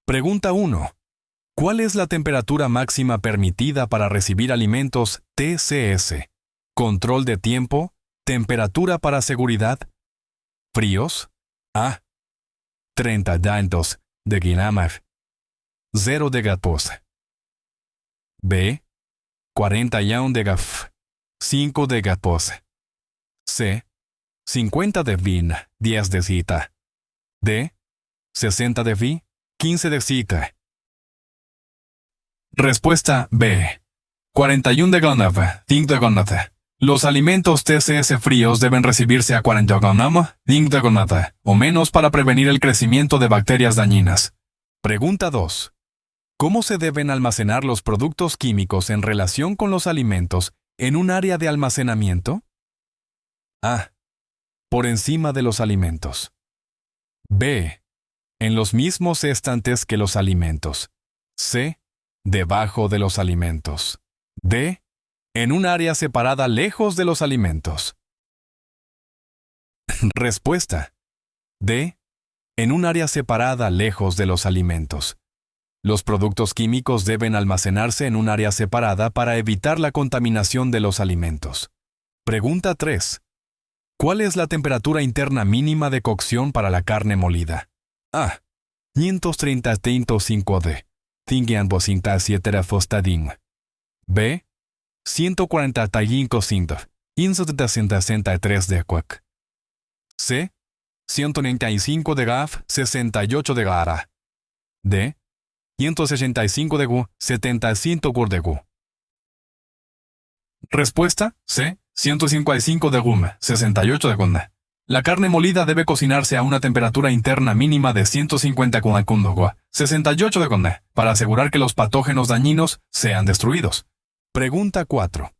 Pregunta 1. ¿Cuál es la temperatura máxima permitida para recibir alimentos TCS? Control de tiempo, temperatura para seguridad. Fríos. A. 32 de Guinamaf. 0 de Gatpos. B. 41 de Gaf. 5 de Gatpos. C. 50 de Vin, 10 de Cita. D. 60 de Vi, 15 de Cita. Respuesta B. 41 de Gonaf, 5 de Gonaf. Los alimentos TCS fríos deben recibirse a 40 Gonaf, 5 de Gonaf, o menos para prevenir el crecimiento de bacterias dañinas. Pregunta 2. ¿Cómo se deben almacenar los productos químicos en relación con los alimentos en un área de almacenamiento? A. Por encima de los alimentos. B. En los mismos estantes que los alimentos. C. Debajo de los alimentos. D. En un área separada lejos de los alimentos. Respuesta. D. En un área separada lejos de los alimentos. Los productos químicos deben almacenarse en un área separada para evitar la contaminación de los alimentos. Pregunta 3. ¿Cuál es la temperatura interna mínima de cocción para la carne molida? A. 535 D. 557 fostadín. B. 145 cinta. 163 de cuac. C. 195 de gaf, 68 de gara. D. 165 de gu, 75 gur de gu. Respuesta C. 155 de gum, 68 de gunda. La carne molida debe cocinarse a una temperatura interna mínima de 150 con 68 de gunda, para asegurar que los patógenos dañinos sean destruidos. Pregunta 4.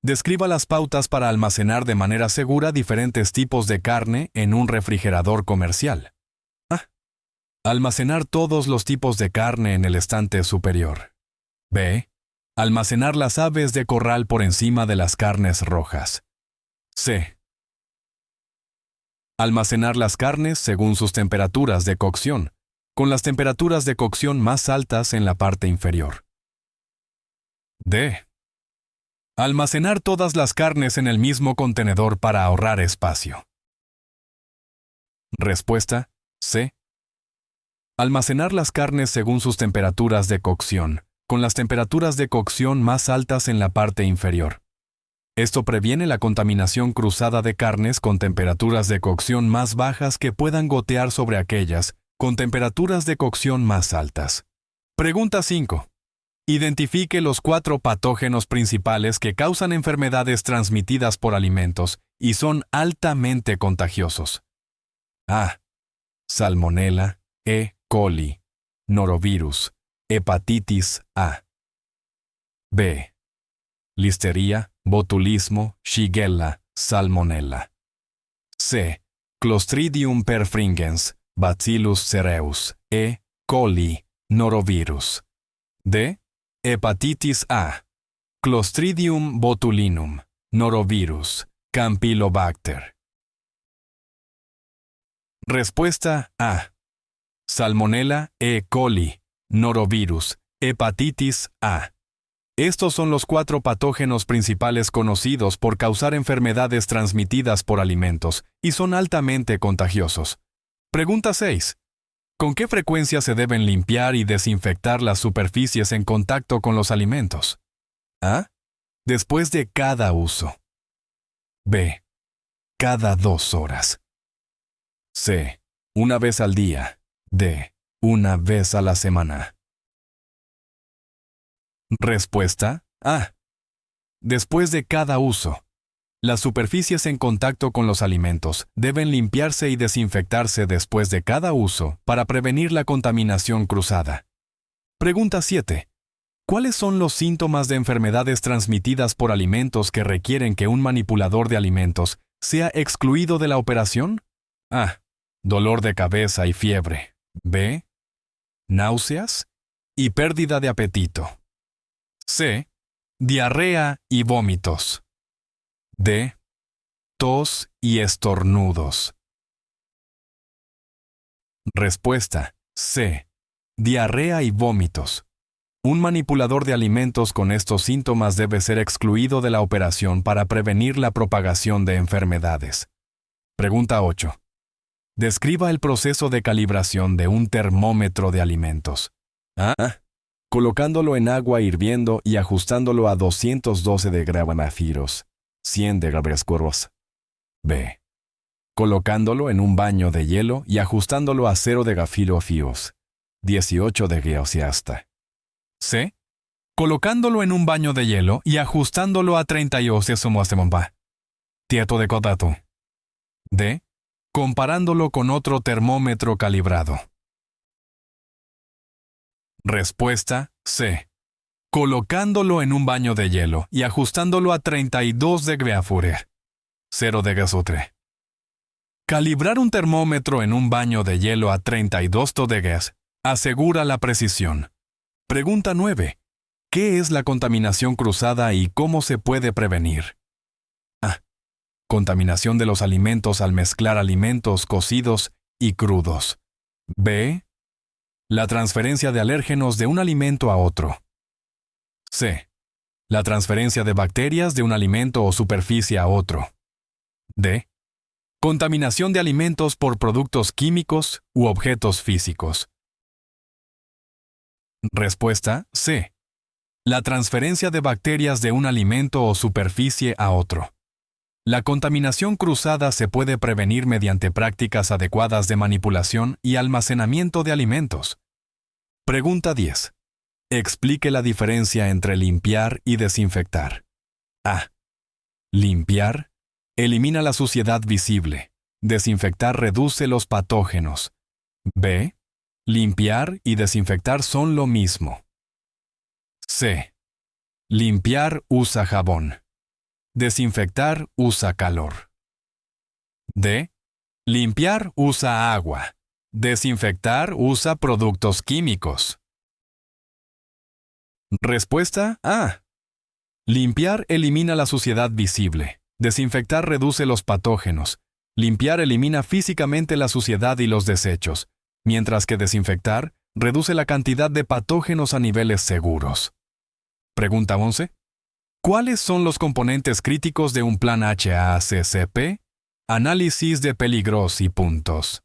Describa las pautas para almacenar de manera segura diferentes tipos de carne en un refrigerador comercial. A. Almacenar todos los tipos de carne en el estante superior. B. Almacenar las aves de corral por encima de las carnes rojas. C. Almacenar las carnes según sus temperaturas de cocción, con las temperaturas de cocción más altas en la parte inferior. D. Almacenar todas las carnes en el mismo contenedor para ahorrar espacio. Respuesta C. Almacenar las carnes según sus temperaturas de cocción, con las temperaturas de cocción más altas en la parte inferior. Esto previene la contaminación cruzada de carnes con temperaturas de cocción más bajas que puedan gotear sobre aquellas con temperaturas de cocción más altas. Pregunta 5. Identifique los 4 patógenos principales que causan enfermedades transmitidas por alimentos y son altamente contagiosos. A. Salmonella, E. coli, norovirus, hepatitis A. B. Listeria, botulismo, Shigella, salmonella. C. Clostridium perfringens, Bacillus cereus, E. coli, norovirus. D. Hepatitis A. Clostridium botulinum, norovirus, Campylobacter. Respuesta A. Salmonella, E. coli, norovirus, hepatitis A. Estos son los 4 patógenos principales conocidos por causar enfermedades transmitidas por alimentos y son altamente contagiosos. Pregunta 6. ¿Con qué frecuencia se deben limpiar y desinfectar las superficies en contacto con los alimentos? A. Después de cada uso. B. Cada 2 horas. C. Una vez al día. D. Una vez a la semana. Respuesta A. Después de cada uso. Las superficies en contacto con los alimentos deben limpiarse y desinfectarse después de cada uso para prevenir la contaminación cruzada. Pregunta 7. ¿Cuáles son los síntomas de enfermedades transmitidas por alimentos que requieren que un manipulador de alimentos sea excluido de la operación? A. Dolor de cabeza y fiebre. B. Náuseas y pérdida de apetito. C. Diarrea y vómitos. D. Tos y estornudos. Respuesta C. Diarrea y vómitos. Un manipulador de alimentos con estos síntomas debe ser excluido de la operación para prevenir la propagación de enfermedades. Pregunta 8. Describa el proceso de calibración de un termómetro de alimentos. A. Colocándolo en agua hirviendo y ajustándolo a 212 de grados, 100 de grados. B. Colocándolo en un baño de hielo y ajustándolo a 0 de grados, 18 de grados y hasta. C. Colocándolo en un baño de hielo y ajustándolo a 38 Tieto de codato. D. Comparándolo con otro termómetro calibrado. Respuesta C. Colocándolo en un baño de hielo y ajustándolo a 32 de grados, 0 de gasotre. Calibrar un termómetro en un baño de hielo a 32 grados asegura la precisión. Pregunta 9. ¿Qué es la contaminación cruzada y cómo se puede prevenir? A. Contaminación de los alimentos al mezclar alimentos cocidos y crudos. B. La transferencia de alérgenos de un alimento a otro. C. La transferencia de bacterias de un alimento o superficie a otro. D. Contaminación de alimentos por productos químicos u objetos físicos. Respuesta C. La transferencia de bacterias de un alimento o superficie a otro. La contaminación cruzada se puede prevenir mediante prácticas adecuadas de manipulación y almacenamiento de alimentos. Pregunta 10. Explique la diferencia entre limpiar y desinfectar. A. Limpiar elimina la suciedad visible. Desinfectar reduce los patógenos. B. Limpiar y desinfectar son lo mismo. C. Limpiar usa jabón. Desinfectar usa calor. D. Limpiar usa agua. Desinfectar usa productos químicos. Respuesta A. Limpiar elimina la suciedad visible. Desinfectar reduce los patógenos. Limpiar elimina físicamente la suciedad y los desechos, mientras que desinfectar reduce la cantidad de patógenos a niveles seguros. Pregunta 11. ¿Cuáles son los componentes críticos de un plan HACCP? Análisis de peligros y puntos.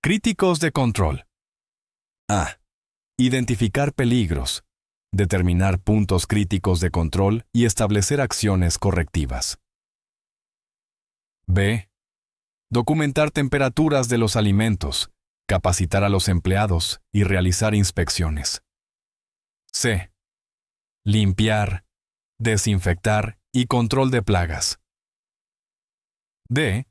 Críticos de control. A. Identificar peligros. Determinar puntos críticos de control y establecer acciones correctivas. B. Documentar temperaturas de los alimentos, capacitar a los empleados y realizar inspecciones. C. Limpiar, desinfectar y control de plagas. D.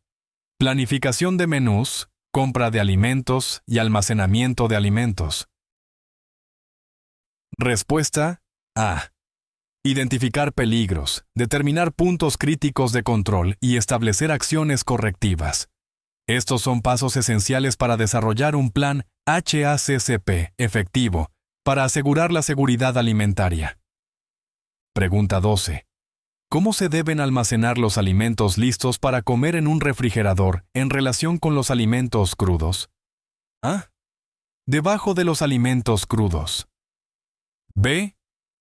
Planificación de menús, compra de alimentos y almacenamiento de alimentos. Respuesta A. Identificar peligros, determinar puntos críticos de control y establecer acciones correctivas. Estos son pasos esenciales para desarrollar un plan HACCP efectivo para asegurar la seguridad alimentaria. Pregunta 12. ¿Cómo se deben almacenar los alimentos listos para comer en un refrigerador en relación con los alimentos crudos? A. Debajo de los alimentos crudos. B.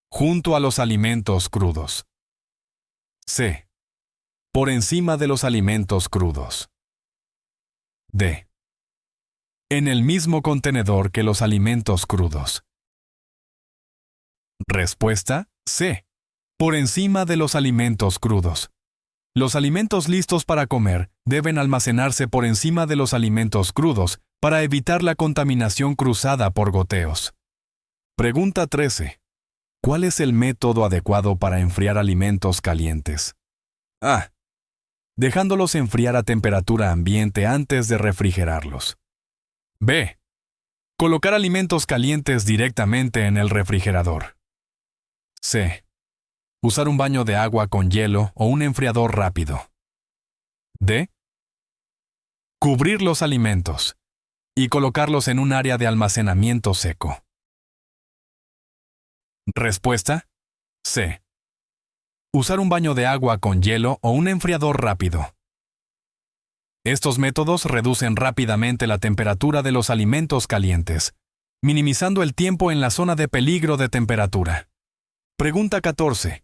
Junto a los alimentos crudos. C. Por encima de los alimentos crudos. D. En el mismo contenedor que los alimentos crudos. Respuesta C. Por encima de los alimentos crudos. Los alimentos listos para comer deben almacenarse por encima de los alimentos crudos para evitar la contaminación cruzada por goteos. Pregunta 13. ¿Cuál es el método adecuado para enfriar alimentos calientes? A. Dejándolos enfriar a temperatura ambiente antes de refrigerarlos. B. Colocar alimentos calientes directamente en el refrigerador. C. Usar un baño de agua con hielo o un enfriador rápido. D. Cubrir los alimentos y colocarlos en un área de almacenamiento seco. Respuesta C. Usar un baño de agua con hielo o un enfriador rápido. Estos métodos reducen rápidamente la temperatura de los alimentos calientes, minimizando el tiempo en la zona de peligro de temperatura. Pregunta 14.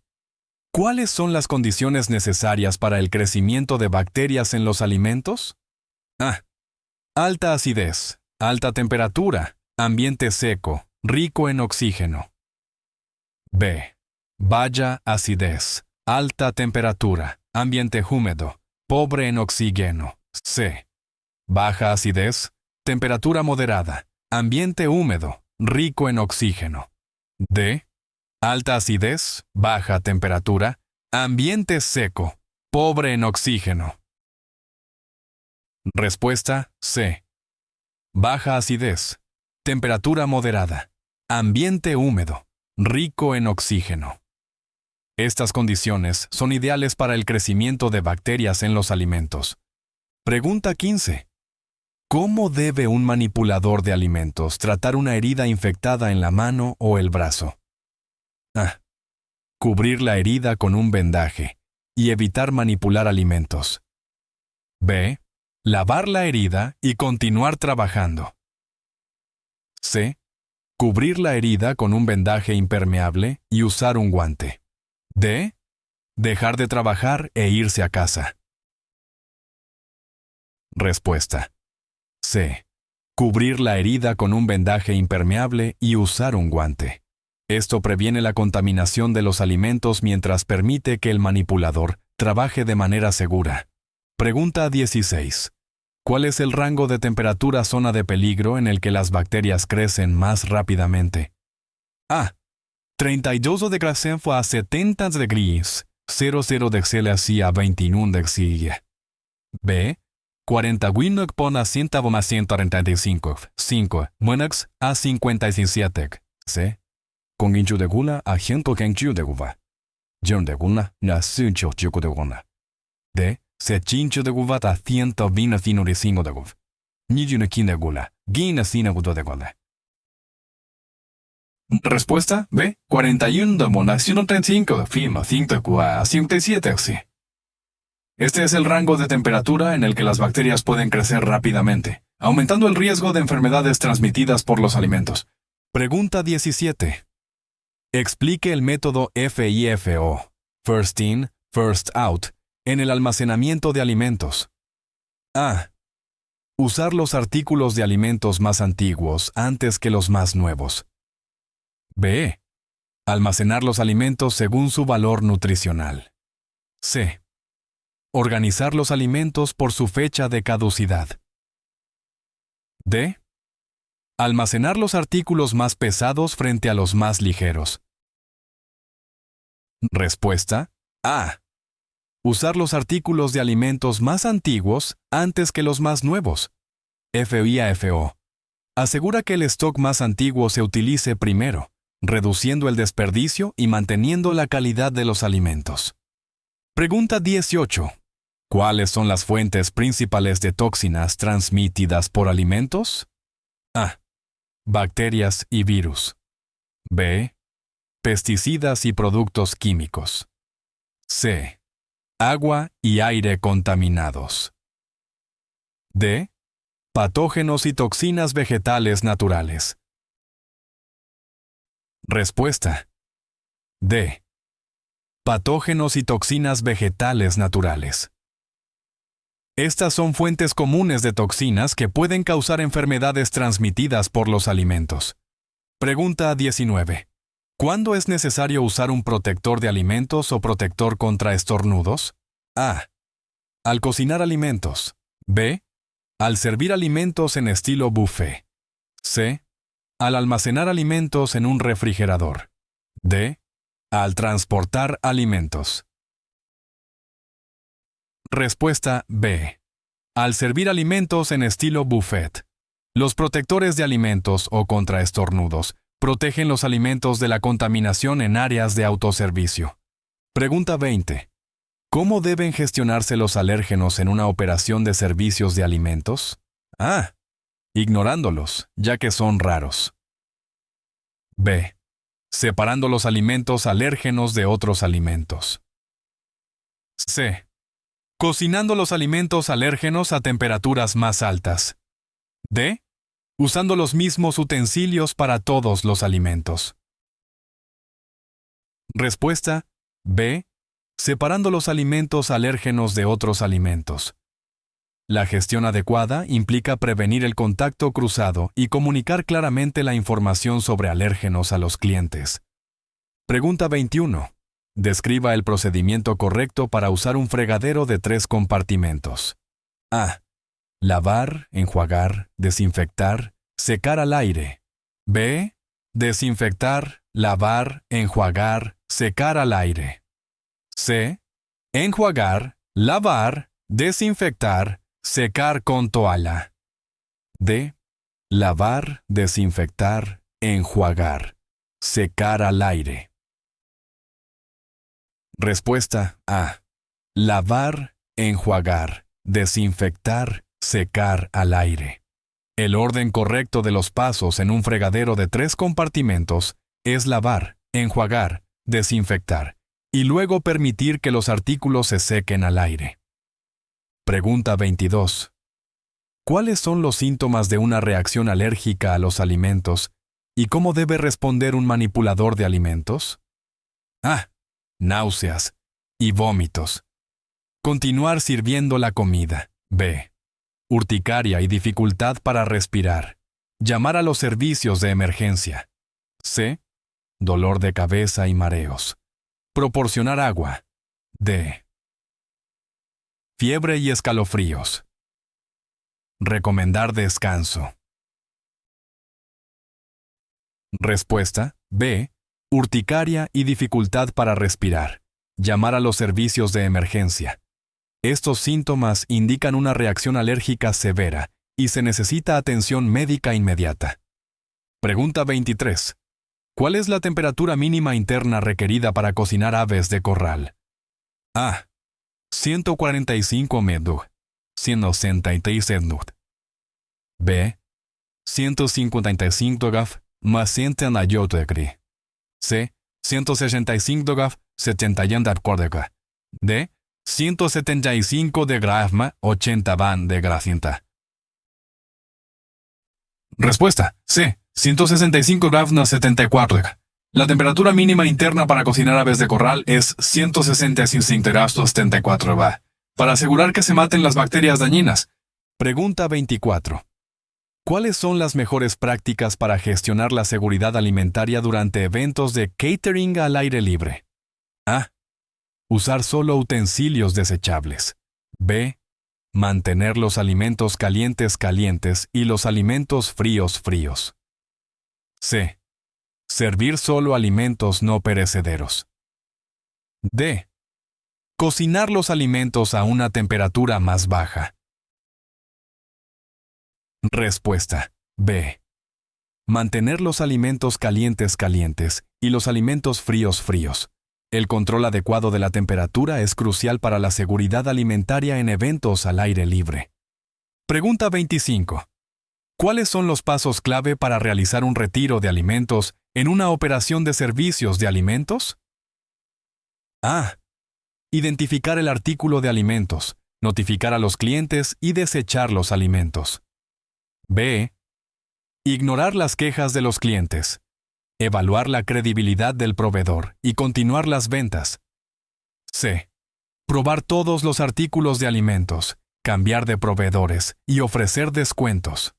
¿Cuáles son las condiciones necesarias para el crecimiento de bacterias en los alimentos? A. Alta acidez, alta temperatura, ambiente seco, rico en oxígeno. B. Baja acidez, alta temperatura, ambiente húmedo, pobre en oxígeno. C. Baja acidez, temperatura moderada, ambiente húmedo, rico en oxígeno. D. Alta acidez, baja temperatura, ambiente seco, pobre en oxígeno. Respuesta C. Baja acidez, temperatura moderada, ambiente húmedo, rico en oxígeno. Estas condiciones son ideales para el crecimiento de bacterias en los alimentos. Pregunta 15. ¿Cómo debe un manipulador de alimentos tratar una herida infectada en la mano o el brazo? A. Cubrir la herida con un vendaje y evitar manipular alimentos. B. Lavar la herida y continuar trabajando. C. Cubrir la herida con un vendaje impermeable y usar un guante. D. Dejar de trabajar e irse a casa. Respuesta. C. Cubrir la herida con un vendaje impermeable y usar un guante. Esto previene la contaminación de los alimentos mientras permite que el manipulador trabaje de manera segura. Pregunta 16. ¿Cuál es el rango de temperatura zona de peligro en el que las bacterias crecen más rápidamente? A. 32 grados a 70 degrees, 00 de Celsius a 21 de Celsius. B. 41 a 135, 5, Monax a 57. C. Con incho de gula a 115 de guva. John de gula na 185 de gula. D. 7 de guva a 125 de guva. 25 de gula, gina 5 de gula. Respuesta B. 41 de Monax 135 de firma 5 a 57. C. Este es el rango de temperatura en el que las bacterias pueden crecer rápidamente, aumentando el riesgo de enfermedades transmitidas por los alimentos. Pregunta 17. Explique el método FIFO, First In, First Out, en el almacenamiento de alimentos. A. Usar los artículos de alimentos más antiguos antes que los más nuevos. B. Almacenar los alimentos según su valor nutricional. C. Organizar los alimentos por su fecha de caducidad. D. Almacenar los artículos más pesados frente a los más ligeros. Respuesta A. Usar los artículos de alimentos más antiguos antes que los más nuevos. FIFO. Asegura que el stock más antiguo se utilice primero, reduciendo el desperdicio y manteniendo la calidad de los alimentos. Pregunta 18. ¿Cuáles son las fuentes principales de toxinas transmitidas por alimentos? A. Bacterias y virus. B. Pesticidas y productos químicos. C. Agua y aire contaminados. D. Patógenos y toxinas vegetales naturales. Respuesta. D. Patógenos y toxinas vegetales naturales. Estas son fuentes comunes de toxinas que pueden causar enfermedades transmitidas por los alimentos. Pregunta 19. ¿Cuándo es necesario usar un protector de alimentos o protector contra estornudos? A. Al cocinar alimentos. B. Al servir alimentos en estilo buffet. C. Al almacenar alimentos en un refrigerador. D. Al transportar alimentos. Respuesta B. Al servir alimentos en estilo buffet. Los protectores de alimentos o contra estornudos protegen los alimentos de la contaminación en áreas de autoservicio. Pregunta 20. ¿Cómo deben gestionarse los alérgenos en una operación de servicios de alimentos? A. Ignorándolos, ya que son raros. B. Separando los alimentos alérgenos de otros alimentos. C. Cocinando los alimentos alérgenos a temperaturas más altas. D. usando los mismos utensilios para todos los alimentos. Respuesta B. Separando los alimentos alérgenos de otros alimentos. La gestión adecuada implica prevenir el contacto cruzado y comunicar claramente la información sobre alérgenos a los clientes. Pregunta 21. Describa el procedimiento correcto para usar un fregadero de 3 compartimentos. A. Lavar, enjuagar, desinfectar, secar al aire. B. Desinfectar, lavar, enjuagar, secar al aire. C. Enjuagar, lavar, desinfectar, secar con toalla. D. Lavar, desinfectar, enjuagar, secar al aire. Respuesta A. Lavar, enjuagar, desinfectar, secar al aire. El orden correcto de los pasos en un fregadero de 3 compartimentos es lavar, enjuagar, desinfectar y luego permitir que los artículos se sequen al aire. Pregunta 22. ¿Cuáles son los síntomas de una reacción alérgica a los alimentos y cómo debe responder un manipulador de alimentos? A. Náuseas y vómitos. Continuar sirviendo la comida. B. Urticaria y dificultad para respirar. Llamar a los servicios de emergencia. C. Dolor de cabeza y mareos. Proporcionar agua. D. Fiebre y escalofríos. Recomendar descanso. Respuesta B. Urticaria y dificultad para respirar. Llamar a los servicios de emergencia. Estos síntomas indican una reacción alérgica severa y se necesita atención médica inmediata. Pregunta 23. ¿Cuál es la temperatura mínima interna requerida para cocinar aves de corral? A. 145 medug, 166 nut. B. 155 gaf, más 108 degree. C. 165 gaf, 71 córdega. D. 175 de grafma, 80 van de gracinta. Respuesta C. 165 grafma, 74. La temperatura mínima interna para cocinar aves de corral es 165 grados 74 va, para asegurar que se maten las bacterias dañinas. Pregunta 24. ¿Cuáles son las mejores prácticas para gestionar la seguridad alimentaria durante eventos de catering al aire libre? A. Usar solo utensilios desechables. B. Mantener los alimentos calientes calientes y los alimentos fríos fríos. C. Servir solo alimentos no perecederos. D. Cocinar los alimentos a una temperatura más baja. Respuesta B. Mantener los alimentos calientes calientes y los alimentos fríos fríos. El control adecuado de la temperatura es crucial para la seguridad alimentaria en eventos al aire libre. Pregunta 25. ¿Cuáles son los pasos clave para realizar un retiro de alimentos en una operación de servicios de alimentos? A. Identificar el artículo de alimentos, notificar a los clientes y desechar los alimentos. B. Ignorar las quejas de los clientes. Evaluar la credibilidad del proveedor y continuar las ventas. C. Probar todos los artículos de alimentos, cambiar de proveedores y ofrecer descuentos.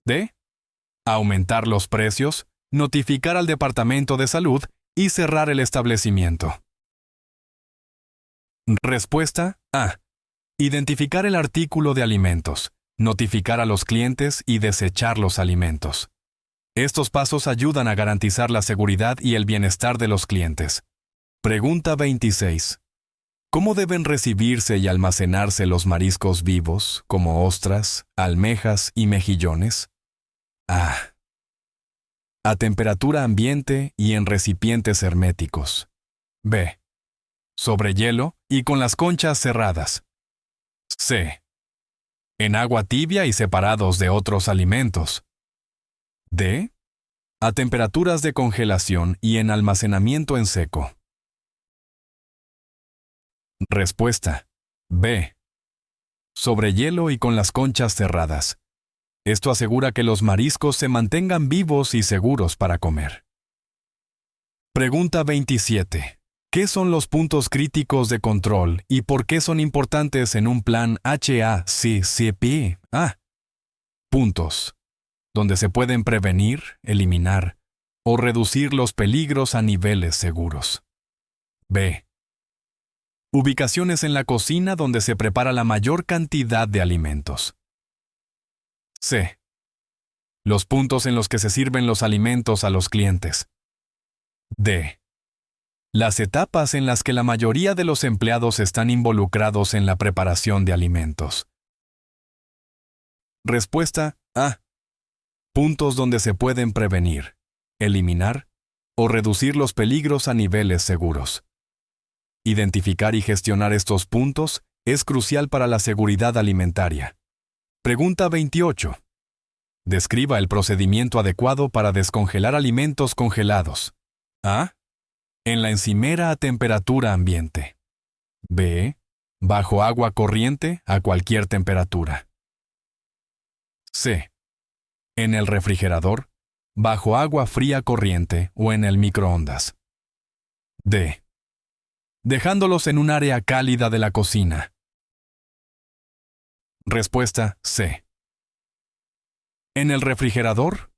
D. Aumentar los precios, notificar al Departamento de Salud y cerrar el establecimiento. Respuesta A. Identificar el artículo de alimentos, notificar a los clientes y desechar los alimentos. Estos pasos ayudan a garantizar la seguridad y el bienestar de los clientes. Pregunta 26. ¿Cómo deben recibirse y almacenarse los mariscos vivos, como ostras, almejas y mejillones? A. A temperatura ambiente y en recipientes herméticos. B. Sobre hielo y con las conchas cerradas. C. En agua tibia y separados de otros alimentos. D. A temperaturas de congelación y en almacenamiento en seco. Respuesta B. Sobre hielo y con las conchas cerradas. Esto asegura que los mariscos se mantengan vivos y seguros para comer. Pregunta 27. ¿Qué son los puntos críticos de control y por qué son importantes en un plan HACCP? Puntos, donde se pueden prevenir, eliminar o reducir los peligros a niveles seguros. B. Ubicaciones en la cocina donde se prepara la mayor cantidad de alimentos. C. Los puntos en los que se sirven los alimentos a los clientes. D. Las etapas en las que la mayoría de los empleados están involucrados en la preparación de alimentos. Respuesta A. Puntos donde se pueden prevenir, eliminar o reducir los peligros a niveles seguros. Identificar y gestionar estos puntos es crucial para la seguridad alimentaria. Pregunta 28. Describa el procedimiento adecuado para descongelar alimentos congelados. A. En la encimera a temperatura ambiente. B. Bajo agua corriente a cualquier temperatura. C. En el refrigerador, bajo agua fría corriente o en el microondas. D. Dejándolos en un área cálida de la cocina. Respuesta C. En el refrigerador,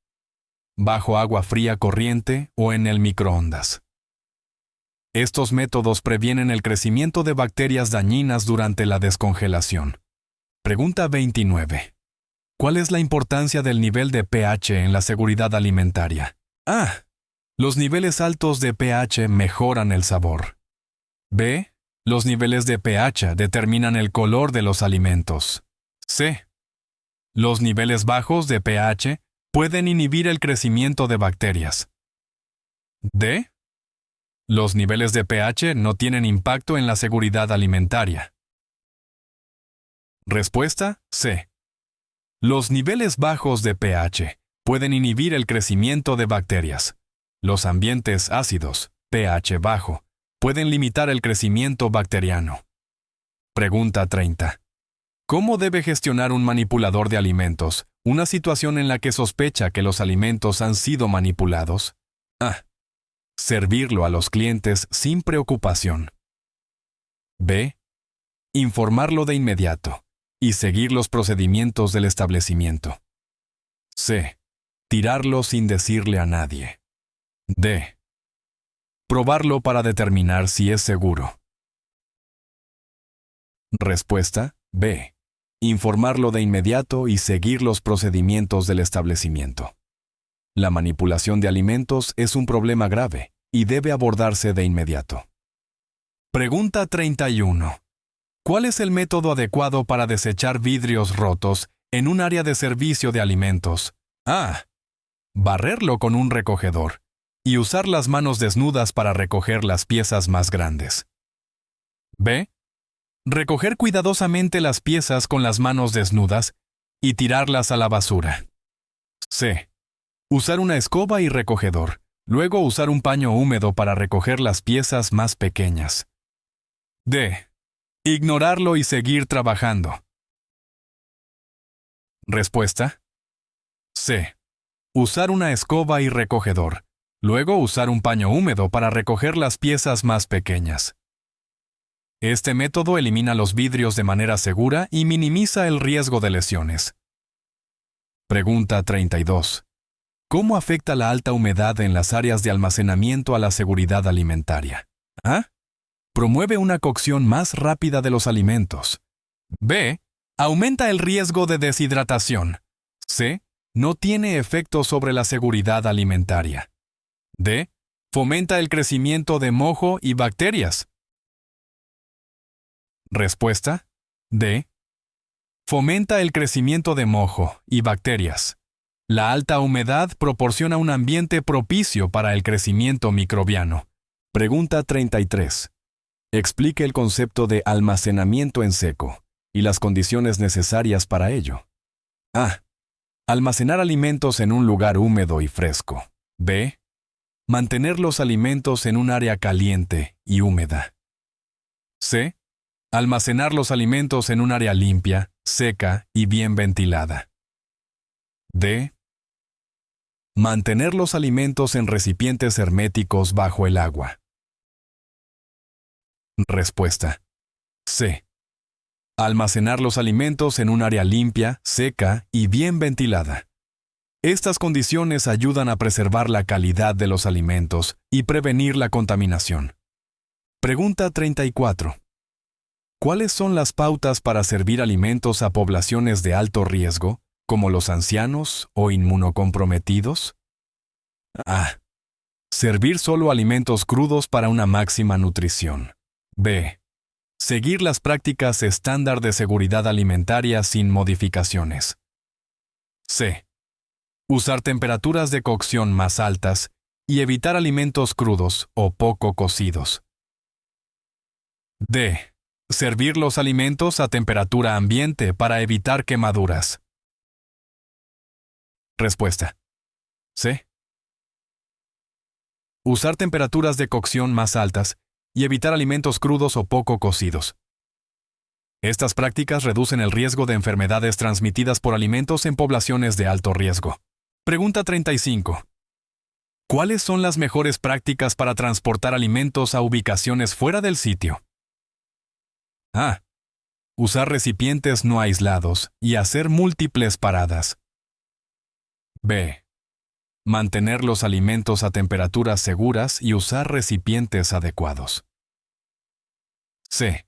bajo agua fría corriente o en el microondas. Estos métodos previenen el crecimiento de bacterias dañinas durante la descongelación. Pregunta 29. ¿Cuál es la importancia del nivel de pH en la seguridad alimentaria? A. Los niveles altos de pH mejoran el sabor. B. Los niveles de pH determinan el color de los alimentos. C. Los niveles bajos de pH pueden inhibir el crecimiento de bacterias. D. Los niveles de pH no tienen impacto en la seguridad alimentaria. Respuesta C. Los niveles bajos de pH pueden inhibir el crecimiento de bacterias. Los ambientes ácidos, pH bajo, pueden limitar el crecimiento bacteriano. Pregunta 30. ¿Cómo debe gestionar un manipulador de alimentos una situación en la que sospecha que los alimentos han sido manipulados? A. Servirlo a los clientes sin preocupación. B. Informarlo de inmediato y seguir los procedimientos del establecimiento. C. Tirarlo sin decirle a nadie. D. Probarlo para determinar si es seguro. Respuesta B. Informarlo de inmediato y seguir los procedimientos del establecimiento. La manipulación de alimentos es un problema grave y debe abordarse de inmediato. Pregunta 31. ¿Cuál es el método adecuado para desechar vidrios rotos en un área de servicio de alimentos? A. Barrerlo con un recogedor y usar las manos desnudas para recoger las piezas más grandes. B. Recoger cuidadosamente las piezas con las manos desnudas y tirarlas a la basura. C. Usar una escoba y recogedor, luego usar un paño húmedo para recoger las piezas más pequeñas. D. Ignorarlo y seguir trabajando. Respuesta. C. Usar una escoba y recogedor, luego usar un paño húmedo para recoger las piezas más pequeñas. Este método elimina los vidrios de manera segura y minimiza el riesgo de lesiones. Pregunta 32. ¿Cómo afecta la alta humedad en las áreas de almacenamiento a la seguridad alimentaria? A. Promueve una cocción más rápida de los alimentos. B. Aumenta el riesgo de deshidratación. C. No tiene efecto sobre la seguridad alimentaria. D. Fomenta el crecimiento de moho y bacterias. Respuesta. D. Fomenta el crecimiento de moho y bacterias. La alta humedad proporciona un ambiente propicio para el crecimiento microbiano. Pregunta 33. Explique el concepto de almacenamiento en seco y las condiciones necesarias para ello. A. Almacenar alimentos en un lugar húmedo y fresco. B. Mantener los alimentos en un área caliente y húmeda. C. Almacenar los alimentos en un área limpia, seca y bien ventilada. D. Mantener los alimentos en recipientes herméticos bajo el agua. Respuesta. C. Almacenar los alimentos en un área limpia, seca y bien ventilada. Estas condiciones ayudan a preservar la calidad de los alimentos y prevenir la contaminación. Pregunta 34. ¿Cuáles son las pautas para servir alimentos a poblaciones de alto riesgo, como los ancianos o inmunocomprometidos? A. Servir solo alimentos crudos para una máxima nutrición. B. Seguir las prácticas estándar de seguridad alimentaria sin modificaciones. C. Usar temperaturas de cocción más altas y evitar alimentos crudos o poco cocidos. D. Servir los alimentos a temperatura ambiente para evitar quemaduras. Respuesta. C. Usar temperaturas de cocción más altas y evitar alimentos crudos o poco cocidos. Estas prácticas reducen el riesgo de enfermedades transmitidas por alimentos en poblaciones de alto riesgo. Pregunta 35. ¿Cuáles son las mejores prácticas para transportar alimentos a ubicaciones fuera del sitio? A. Usar recipientes no aislados y hacer múltiples paradas. B. Mantener los alimentos a temperaturas seguras y usar recipientes adecuados. C.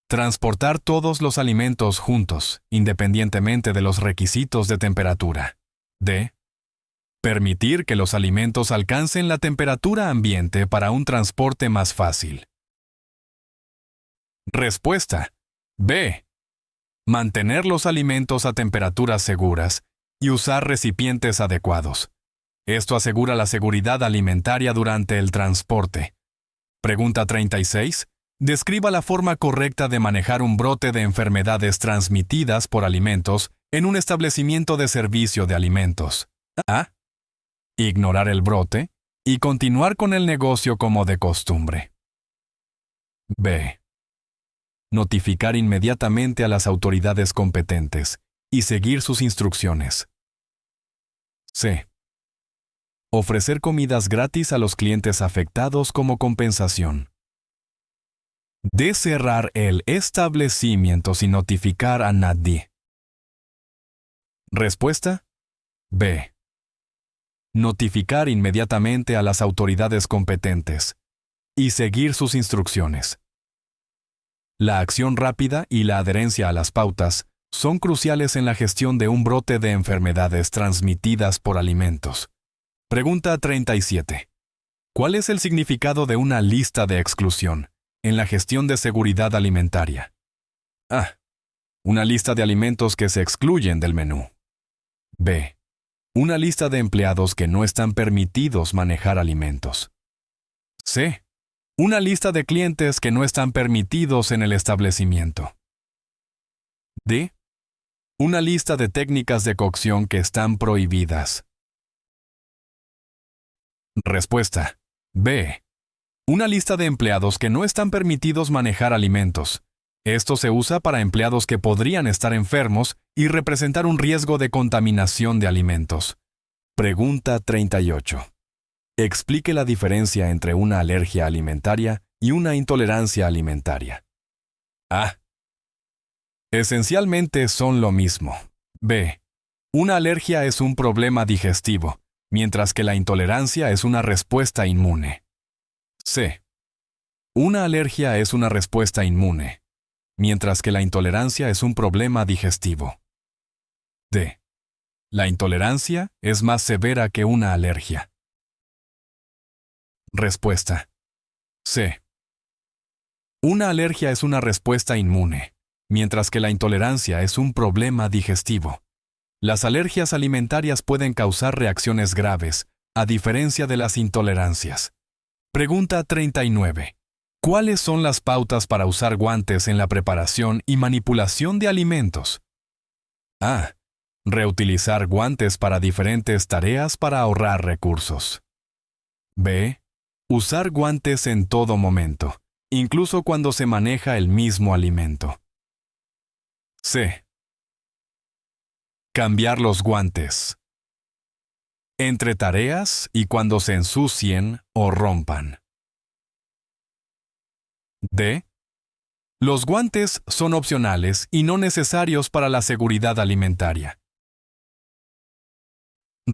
Transportar todos los alimentos juntos, independientemente de los requisitos de temperatura. D. Permitir que los alimentos alcancen la temperatura ambiente para un transporte más fácil. Respuesta. B. Mantener los alimentos a temperaturas seguras y usar recipientes adecuados. Esto asegura la seguridad alimentaria durante el transporte. Pregunta 36. Describa la forma correcta de manejar un brote de enfermedades transmitidas por alimentos en un establecimiento de servicio de alimentos. A. Ignorar el brote y continuar con el negocio como de costumbre. B. Notificar inmediatamente a las autoridades competentes y seguir sus instrucciones. C. Ofrecer comidas gratis a los clientes afectados como compensación. D. Cerrar el establecimiento sin notificar a nadie. Respuesta. B. Notificar inmediatamente a las autoridades competentes y seguir sus instrucciones. La acción rápida y la adherencia a las pautas son cruciales en la gestión de un brote de enfermedades transmitidas por alimentos. Pregunta 37. ¿Cuál es el significado de una lista de exclusión en la gestión de seguridad alimentaria? A. Una lista de alimentos que se excluyen del menú. B. Una lista de empleados que no están permitidos manejar alimentos. C. Una lista de clientes que no están permitidos en el establecimiento. D. Una lista de técnicas de cocción que están prohibidas. Respuesta. B. Una lista de empleados que no están permitidos manejar alimentos. Esto se usa para empleados que podrían estar enfermos y representar un riesgo de contaminación de alimentos. Pregunta 38. Explique la diferencia entre una alergia alimentaria y una intolerancia alimentaria. A. Esencialmente son lo mismo. B. Una alergia es un problema digestivo, mientras que la intolerancia es una respuesta inmune. C. Una alergia es una respuesta inmune, mientras que la intolerancia es un problema digestivo. D. La intolerancia es más severa que una alergia. Respuesta. C. Una alergia es una respuesta inmune, mientras que la intolerancia es un problema digestivo. Las alergias alimentarias pueden causar reacciones graves, a diferencia de las intolerancias. Pregunta 39. ¿Cuáles son las pautas para usar guantes en la preparación y manipulación de alimentos? A. Reutilizar guantes para diferentes tareas para ahorrar recursos. B. Usar guantes en todo momento, incluso cuando se maneja el mismo alimento. C. Cambiar los guantes. Entre tareas y cuando se ensucien o rompan. D. Los guantes son opcionales y no necesarios para la seguridad alimentaria.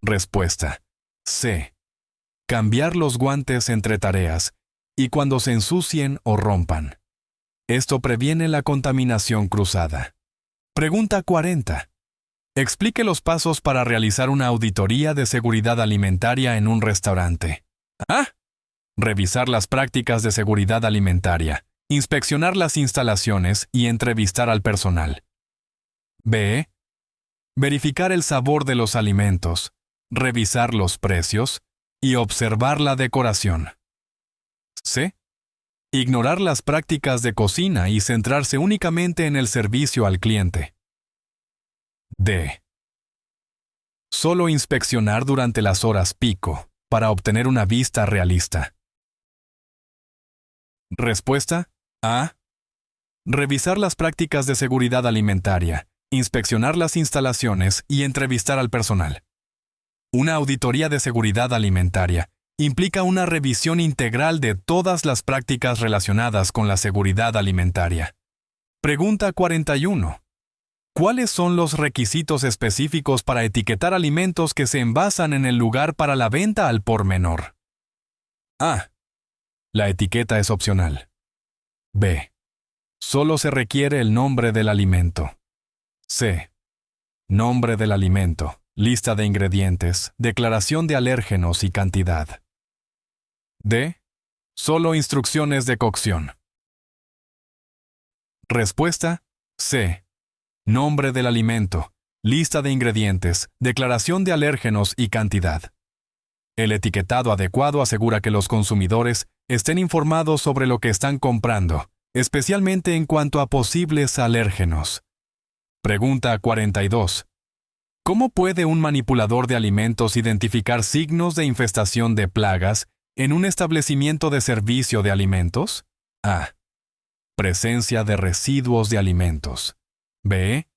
Respuesta. C. Cambiar los guantes entre tareas y cuando se ensucien o rompan. Esto previene la contaminación cruzada. Pregunta 40. Explique los pasos para realizar una auditoría de seguridad alimentaria en un restaurante. A. Revisar las prácticas de seguridad alimentaria, inspeccionar las instalaciones y entrevistar al personal. B. Verificar el sabor de los alimentos, revisar los precios y observar la decoración. C. Ignorar las prácticas de cocina y centrarse únicamente en el servicio al cliente. D. Solo inspeccionar durante las horas pico para obtener una vista realista. Respuesta. A. Revisar las prácticas de seguridad alimentaria, inspeccionar las instalaciones y entrevistar al personal. Una auditoría de seguridad alimentaria implica una revisión integral de todas las prácticas relacionadas con la seguridad alimentaria. Pregunta 41. ¿Cuáles son los requisitos específicos para etiquetar alimentos que se envasan en el lugar para la venta al por menor? A. La etiqueta es opcional. B. Solo se requiere el nombre del alimento. C. Nombre del alimento, lista de ingredientes, declaración de alérgenos y cantidad. D. Solo instrucciones de cocción. Respuesta. C. Nombre del alimento, lista de ingredientes, declaración de alérgenos y cantidad. El etiquetado adecuado asegura que los consumidores estén informados sobre lo que están comprando, especialmente en cuanto a posibles alérgenos. Pregunta 42. ¿Cómo puede un manipulador de alimentos identificar signos de infestación de plagas en un establecimiento de servicio de alimentos? A. Presencia de residuos de alimentos. B.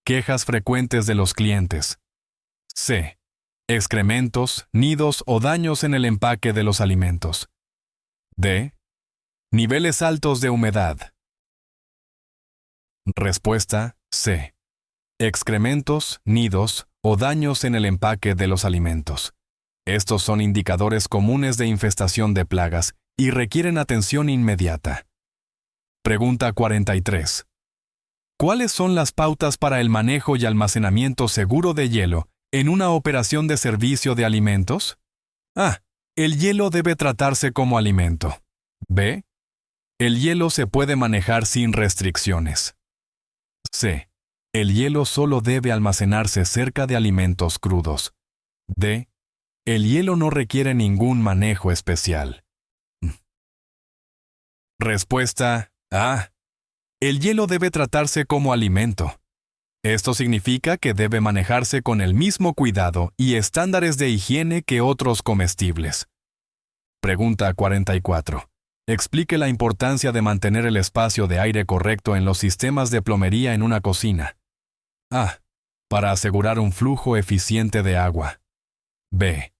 Quejas frecuentes de los clientes. C. Excrementos, nidos o daños en el empaque de los alimentos. D. Niveles altos de humedad. Respuesta. C. Excrementos, nidos o daños en el empaque de los alimentos. Estos son indicadores comunes de infestación de plagas y requieren atención inmediata. Pregunta 43. ¿Cuáles son las pautas para el manejo y almacenamiento seguro de hielo en una operación de servicio de alimentos? A. El hielo debe tratarse como alimento. B. El hielo se puede manejar sin restricciones. C. El hielo solo debe almacenarse cerca de alimentos crudos. D. El hielo no requiere ningún manejo especial. Respuesta A. El hielo debe tratarse como alimento. Esto significa que debe manejarse con el mismo cuidado y estándares de higiene que otros comestibles. Pregunta 44. Explique la importancia de mantener el espacio de aire correcto en los sistemas de plomería en una cocina. A. Para asegurar un flujo eficiente de agua. B.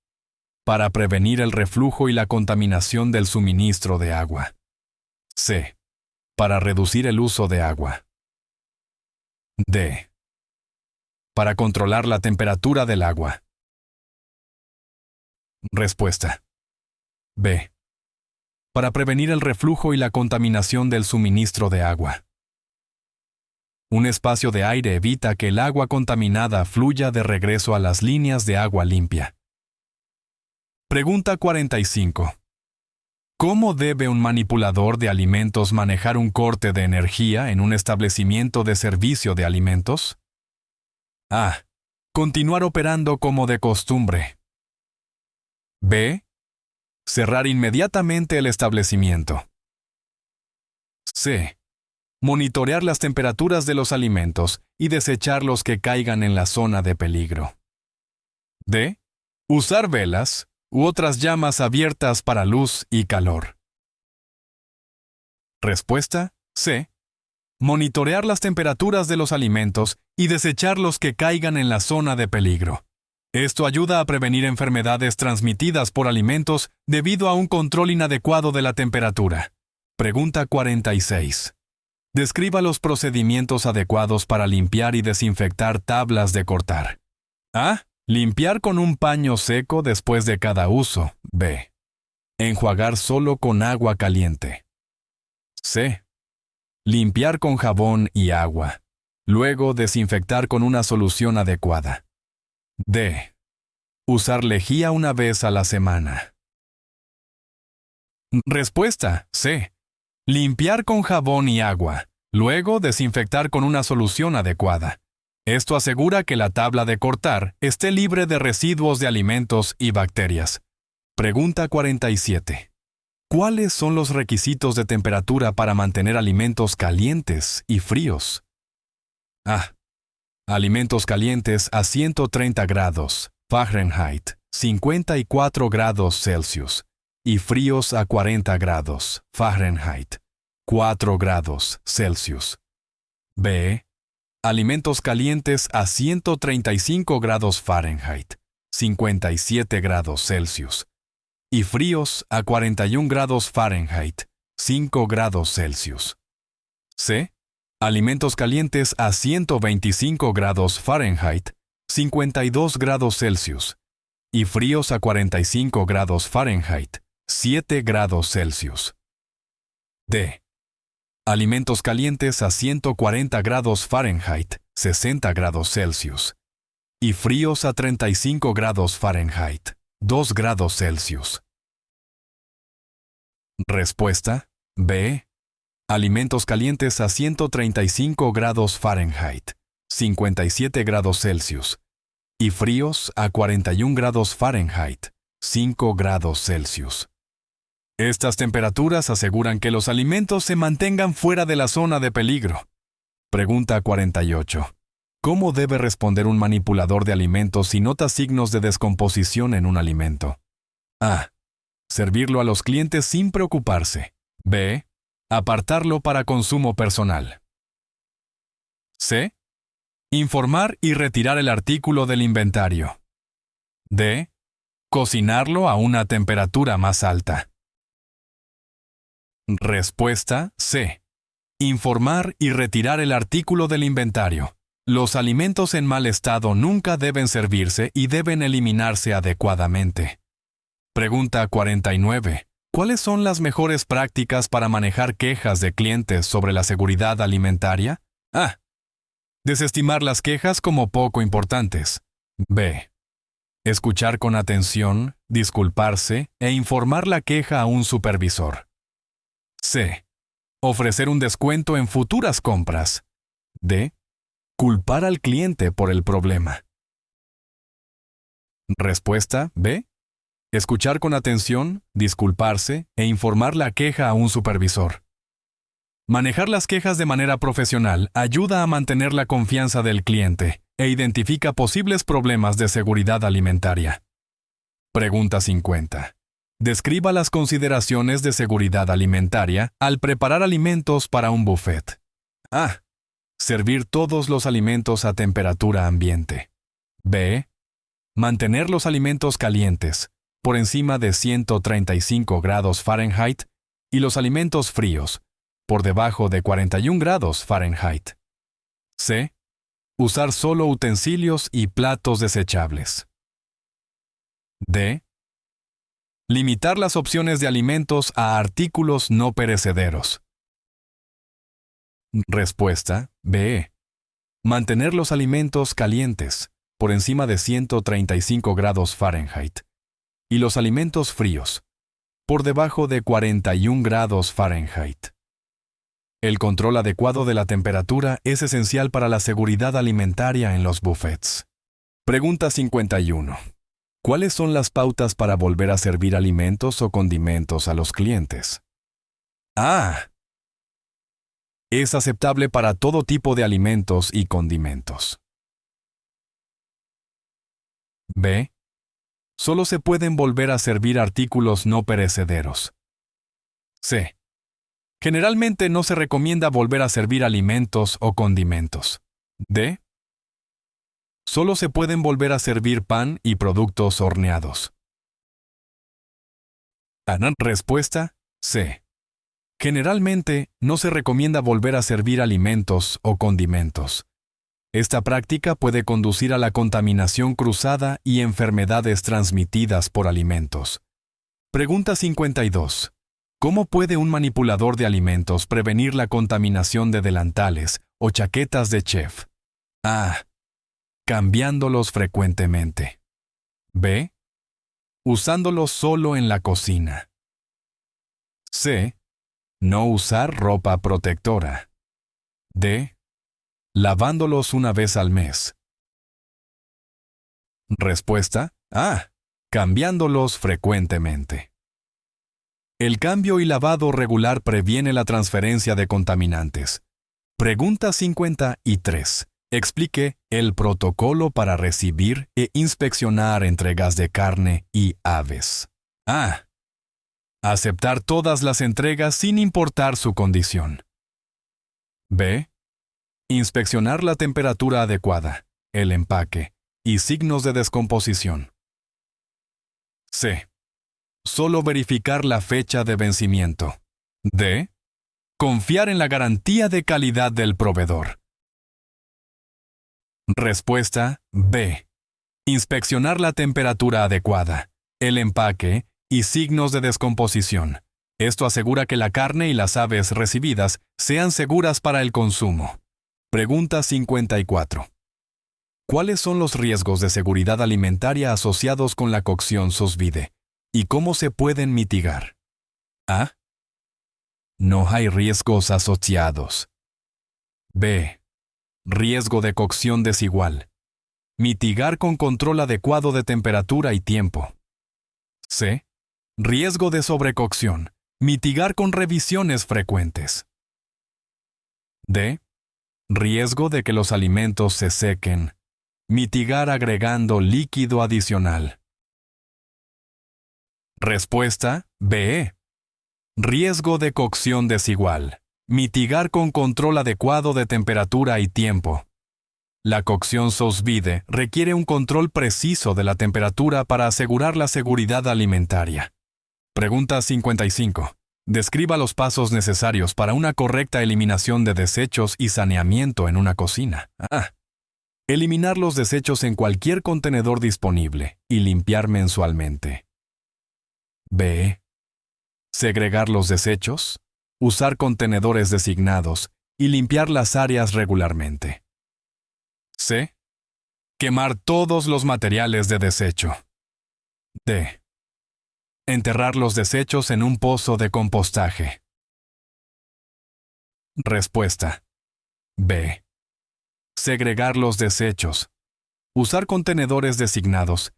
Para prevenir el reflujo y la contaminación del suministro de agua. C. Para reducir el uso de agua. D. Para controlar la temperatura del agua. Respuesta. B. Para prevenir el reflujo y la contaminación del suministro de agua. Un espacio de aire evita que el agua contaminada fluya de regreso a las líneas de agua limpia. Pregunta 45. ¿Cómo debe un manipulador de alimentos manejar un corte de energía en un establecimiento de servicio de alimentos? A. Continuar operando como de costumbre. B. Cerrar inmediatamente el establecimiento. C. Monitorear las temperaturas de los alimentos y desechar los que caigan en la zona de peligro. D. Usar velas u otras llamas abiertas para luz y calor. Respuesta. C. Monitorear las temperaturas de los alimentos y desechar los que caigan en la zona de peligro. Esto ayuda a prevenir enfermedades transmitidas por alimentos debido a un control inadecuado de la temperatura. Pregunta 46. Describa los procedimientos adecuados para limpiar y desinfectar tablas de cortar. A. Limpiar con un paño seco después de cada uso. B. Enjuagar solo con agua caliente. C. Limpiar con jabón y agua. Luego desinfectar con una solución adecuada. D. Usar lejía una vez a la semana. Respuesta C. Limpiar con jabón y agua. Luego desinfectar con una solución adecuada. Esto asegura que la tabla de cortar esté libre de residuos de alimentos y bacterias. Pregunta 47. ¿Cuáles son los requisitos de temperatura para mantener alimentos calientes y fríos? A. Alimentos calientes a 130 grados Fahrenheit, 54 grados Celsius, y fríos a 40 grados Fahrenheit, 4 grados Celsius. B. Alimentos calientes a 135 grados Fahrenheit, 57 grados Celsius, y fríos a 41 grados Fahrenheit, 5 grados Celsius. C. Alimentos calientes a 125 grados Fahrenheit, 52 grados Celsius, y fríos a 45 grados Fahrenheit, 7 grados Celsius. D. Alimentos calientes a 140 grados Fahrenheit, 60 grados Celsius, y fríos a 35 grados Fahrenheit, 2 grados Celsius. Respuesta B. Alimentos calientes a 135 grados Fahrenheit, 57 grados Celsius, y fríos a 41 grados Fahrenheit, 5 grados Celsius. Estas temperaturas aseguran que los alimentos se mantengan fuera de la zona de peligro. Pregunta 48. ¿Cómo debe responder un manipulador de alimentos si nota signos de descomposición en un alimento? A. Servirlo a los clientes sin preocuparse. B. Apartarlo para consumo personal. C. Informar y retirar el artículo del inventario. D. Cocinarlo a una temperatura más alta. Respuesta C. Informar y retirar el artículo del inventario. Los alimentos en mal estado nunca deben servirse y deben eliminarse adecuadamente. Pregunta 49. ¿Cuáles son las mejores prácticas para manejar quejas de clientes sobre la seguridad alimentaria? A. Desestimar las quejas como poco importantes. B. Escuchar con atención, disculparse e informar la queja a un supervisor. C. Ofrecer un descuento en futuras compras. D. Culpar al cliente por el problema. Respuesta B. Escuchar con atención, disculparse e informar la queja a un supervisor. Manejar las quejas de manera profesional ayuda a mantener la confianza del cliente e identifica posibles problemas de seguridad alimentaria. Pregunta 50. Describa las consideraciones de seguridad alimentaria al preparar alimentos para un buffet. A. Servir todos los alimentos a temperatura ambiente. B. Mantener los alimentos calientes, por encima de 135 grados Fahrenheit, y los alimentos fríos, por debajo de 41 grados Fahrenheit. C. Usar solo utensilios y platos desechables. D. Limitar las opciones de alimentos a artículos no perecederos. Respuesta B. Mantener los alimentos calientes, por encima de 135 grados Fahrenheit, y los alimentos fríos, por debajo de 41 grados Fahrenheit. El control adecuado de la temperatura es esencial para la seguridad alimentaria en los buffets. Pregunta 51. ¿Cuáles son las pautas para volver a servir alimentos o condimentos a los clientes? A. Es aceptable para todo tipo de alimentos y condimentos. B. Solo se pueden volver a servir artículos no perecederos. C. Generalmente no se recomienda volver a servir alimentos o condimentos. D. Solo se pueden volver a servir pan y productos horneados. Respuesta C. Generalmente no se recomienda volver a servir alimentos o condimentos. Esta práctica puede conducir a la contaminación cruzada y enfermedades transmitidas por alimentos. Pregunta 52. ¿Cómo puede un manipulador de alimentos prevenir la contaminación de delantales o chaquetas de chef? A. Cambiándolos frecuentemente. B. Usándolos solo en la cocina. C. No usar ropa protectora. D. Lavándolos una vez al mes. Respuesta A. Cambiándolos frecuentemente. El cambio y lavado regular previene la transferencia de contaminantes. Pregunta 53. Explique el protocolo para recibir e inspeccionar entregas de carne y aves. A. Aceptar todas las entregas sin importar su condición. B. Inspeccionar la temperatura adecuada, el empaque y signos de descomposición. C. Solo verificar la fecha de vencimiento. D. Confiar en la garantía de calidad del proveedor. Respuesta B. Inspeccionar la temperatura adecuada, el empaque y signos de descomposición. Esto asegura que la carne y las aves recibidas sean seguras para el consumo. Pregunta 54. ¿Cuáles son los riesgos de seguridad alimentaria asociados con la cocción sous vide y cómo se pueden mitigar? A. No hay riesgos asociados. B. Riesgo de cocción desigual. Mitigar con control adecuado de temperatura y tiempo. C. Riesgo de sobrecocción. Mitigar con revisiones frecuentes. D. Riesgo de que los alimentos se sequen. Mitigar agregando líquido adicional. Respuesta B. Riesgo de cocción desigual. Mitigar con control adecuado de temperatura y tiempo. La cocción sous vide requiere un control preciso de la temperatura para asegurar la seguridad alimentaria. Pregunta 55. Describa los pasos necesarios para una correcta eliminación de desechos y saneamiento en una cocina. A. Eliminar los desechos en cualquier contenedor disponible y limpiar mensualmente. B. Segregar los desechos, usar contenedores designados y limpiar las áreas regularmente. C. Quemar todos los materiales de desecho. D. Enterrar los desechos en un pozo de compostaje. Respuesta B. Segregar los desechos, usar contenedores designados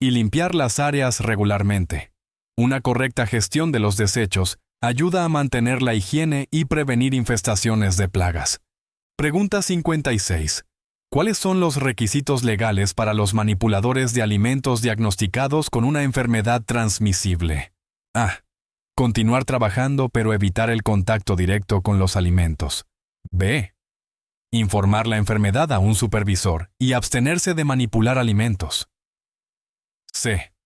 y limpiar las áreas regularmente. Una correcta gestión de los desechos ayuda a mantener la higiene y prevenir infestaciones de plagas. Pregunta 56. ¿Cuáles son los requisitos legales para los manipuladores de alimentos diagnosticados con una enfermedad transmisible? A. Continuar trabajando pero evitar el contacto directo con los alimentos. B. Informar la enfermedad a un supervisor y abstenerse de manipular alimentos. C.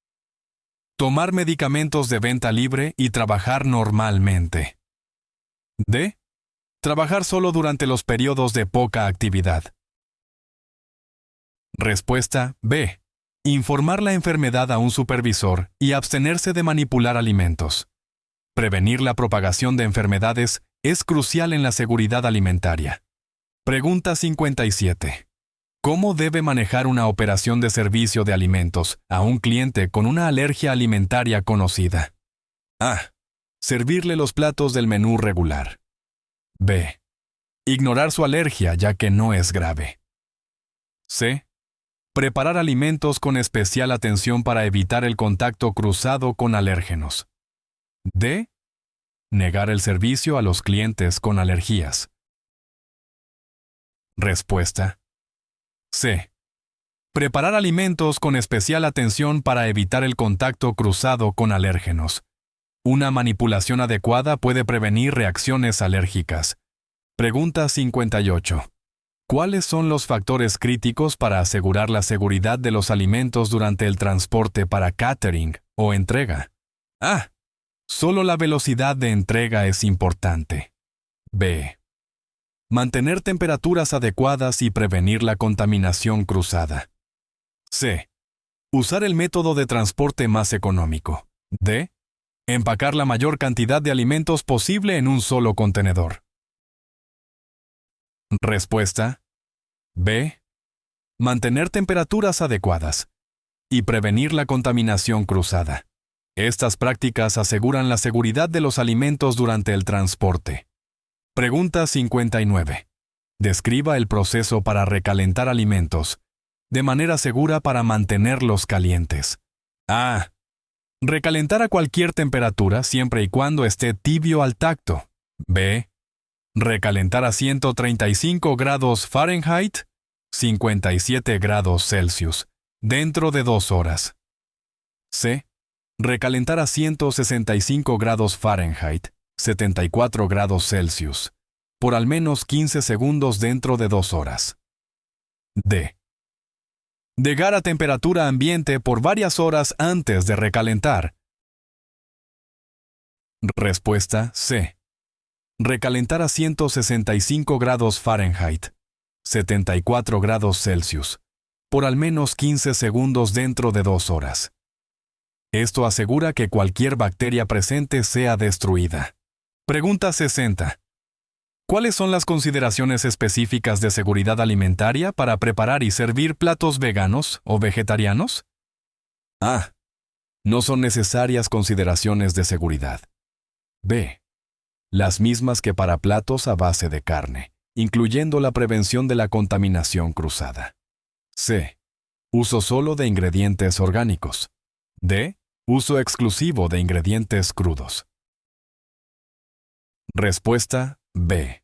Tomar medicamentos de venta libre y trabajar normalmente. D. Trabajar solo durante los periodos de poca actividad. Respuesta B. Informar la enfermedad a un supervisor y abstenerse de manipular alimentos. Prevenir la propagación de enfermedades es crucial en la seguridad alimentaria. Pregunta 57. ¿Cómo debe manejar una operación de servicio de alimentos a un cliente con una alergia alimentaria conocida? A. Servirle los platos del menú regular. B. Ignorar su alergia ya que no es grave. C. Preparar alimentos con especial atención para evitar el contacto cruzado con alérgenos. D. Negar el servicio a los clientes con alergias. Respuesta C. Preparar alimentos con especial atención para evitar el contacto cruzado con alérgenos. Una manipulación adecuada puede prevenir reacciones alérgicas. Pregunta 58. ¿Cuáles son los factores críticos para asegurar la seguridad de los alimentos durante el transporte para catering o entrega? A. Solo la velocidad de entrega es importante. B. Mantener temperaturas adecuadas y prevenir la contaminación cruzada. C. Usar el método de transporte más económico. D. Empacar la mayor cantidad de alimentos posible en un solo contenedor. Respuesta. B. Mantener temperaturas adecuadas y prevenir la contaminación cruzada. Estas prácticas aseguran la seguridad de los alimentos durante el transporte. Pregunta 59. Describa el proceso para recalentar alimentos de manera segura para mantenerlos calientes. A. Recalentar a cualquier temperatura siempre y cuando esté tibio al tacto. B. Recalentar a 135 grados Fahrenheit, 57 grados Celsius, dentro de 2 horas. C. Recalentar a 165 grados Fahrenheit, 74 grados Celsius, por al menos 15 segundos dentro de 2 horas. D. Dejar a temperatura ambiente por varias horas antes de recalentar. Respuesta C. Recalentar a 165 grados Fahrenheit, 74 grados Celsius, por al menos 15 segundos dentro de 2 horas. Esto asegura que cualquier bacteria presente sea destruida. Pregunta 60. ¿Cuáles son las consideraciones específicas de seguridad alimentaria para preparar y servir platos veganos o vegetarianos? A. No son necesarias consideraciones de seguridad. B. Las mismas que para platos a base de carne, incluyendo la prevención de la contaminación cruzada. C. Uso solo de ingredientes orgánicos. D. Uso exclusivo de ingredientes crudos. Respuesta B.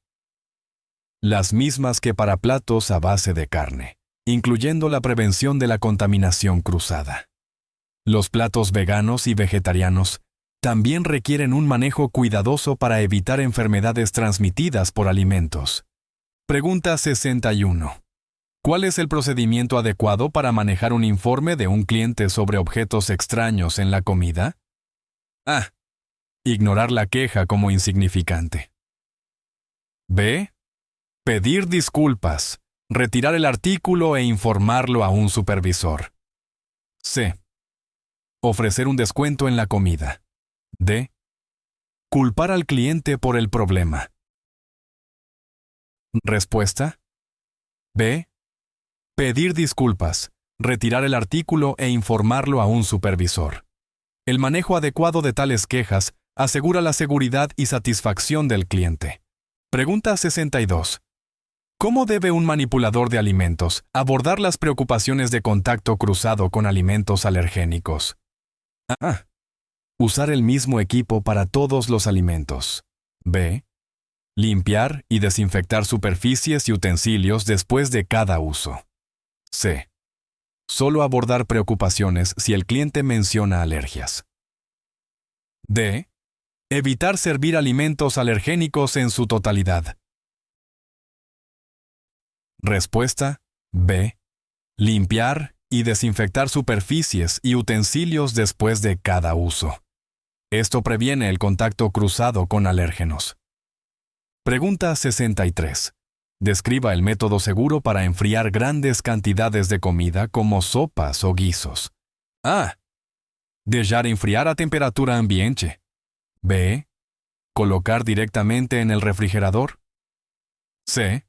Las mismas que para platos a base de carne, incluyendo la prevención de la contaminación cruzada. Los platos veganos y vegetarianos también requieren un manejo cuidadoso para evitar enfermedades transmitidas por alimentos. Pregunta 61. ¿Cuál es el procedimiento adecuado para manejar un informe de un cliente sobre objetos extraños en la comida? A. Ignorar la queja como insignificante. B. Pedir disculpas, retirar el artículo e informarlo a un supervisor. C. Ofrecer un descuento en la comida. D. Culpar al cliente por el problema. Respuesta. B. Pedir disculpas, retirar el artículo e informarlo a un supervisor. El manejo adecuado de tales quejas asegura la seguridad y satisfacción del cliente. Pregunta 62. ¿Cómo debe un manipulador de alimentos abordar las preocupaciones de contacto cruzado con alimentos alergénicos? A. Usar el mismo equipo para todos los alimentos. B. Limpiar y desinfectar superficies y utensilios después de cada uso. C. Solo abordar preocupaciones si el cliente menciona alergias. D. Evitar servir alimentos alergénicos en su totalidad. Respuesta. B. Limpiar y desinfectar superficies y utensilios después de cada uso. Esto previene el contacto cruzado con alérgenos. Pregunta 63. Describa el método seguro para enfriar grandes cantidades de comida como sopas o guisos. A. Dejar enfriar a temperatura ambiente. B. Colocar directamente en el refrigerador. C.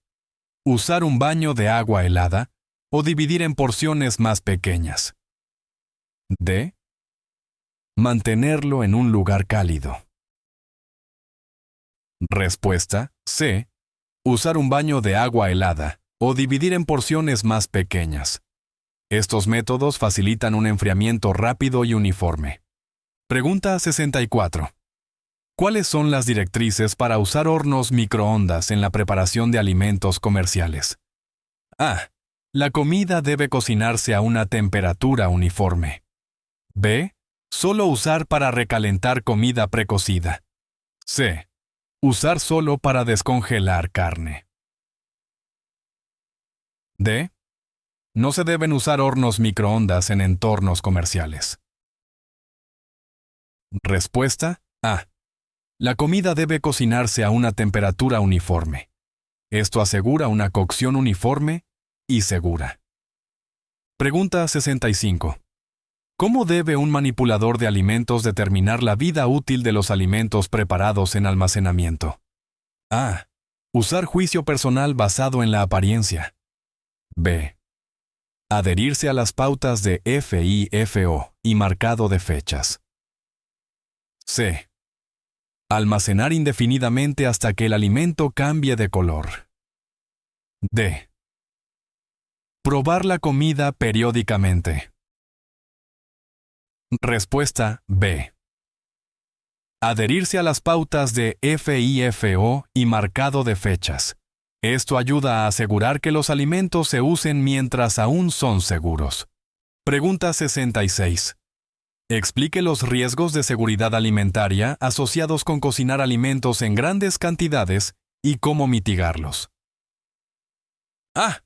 Usar un baño de agua helada o dividir en porciones más pequeñas. D. Mantenerlo en un lugar cálido. Respuesta. C. Usar un baño de agua helada o dividir en porciones más pequeñas. Estos métodos facilitan un enfriamiento rápido y uniforme. Pregunta 64. ¿Cuáles son las directrices para usar hornos microondas en la preparación de alimentos comerciales? A. La comida debe cocinarse a una temperatura uniforme. B. Solo usar para recalentar comida precocida. C. Usar solo para descongelar carne. D. No se deben usar hornos microondas en entornos comerciales. Respuesta A. La comida debe cocinarse a una temperatura uniforme. Esto asegura una cocción uniforme y segura. Pregunta 65. ¿Cómo debe un manipulador de alimentos determinar la vida útil de los alimentos preparados en almacenamiento? A. Usar juicio personal basado en la apariencia. B. Adherirse a las pautas de FIFO y marcado de fechas. C. Almacenar indefinidamente hasta que el alimento cambie de color. D. Probar la comida periódicamente. Respuesta B. Adherirse a las pautas de FIFO y marcado de fechas. Esto ayuda a asegurar que los alimentos se usen mientras aún son seguros. Pregunta 66. Explique los riesgos de seguridad alimentaria asociados con cocinar alimentos en grandes cantidades y cómo mitigarlos. A.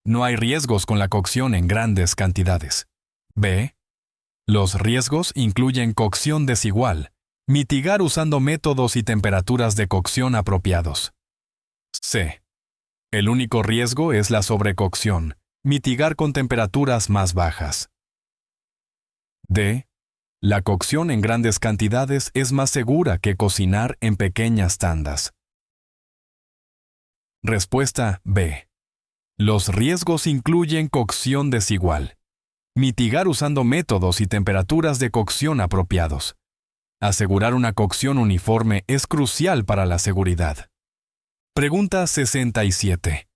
No hay riesgos con la cocción en grandes cantidades. B. Los riesgos incluyen cocción desigual, mitigar usando métodos y temperaturas de cocción apropiados. C. El único riesgo es la sobrecocción, mitigar con temperaturas más bajas. D. La cocción en grandes cantidades es más segura que cocinar en pequeñas tandas. Respuesta B. Los riesgos incluyen cocción desigual, mitigar usando métodos y temperaturas de cocción apropiados. Asegurar una cocción uniforme es crucial para la seguridad. Pregunta 67.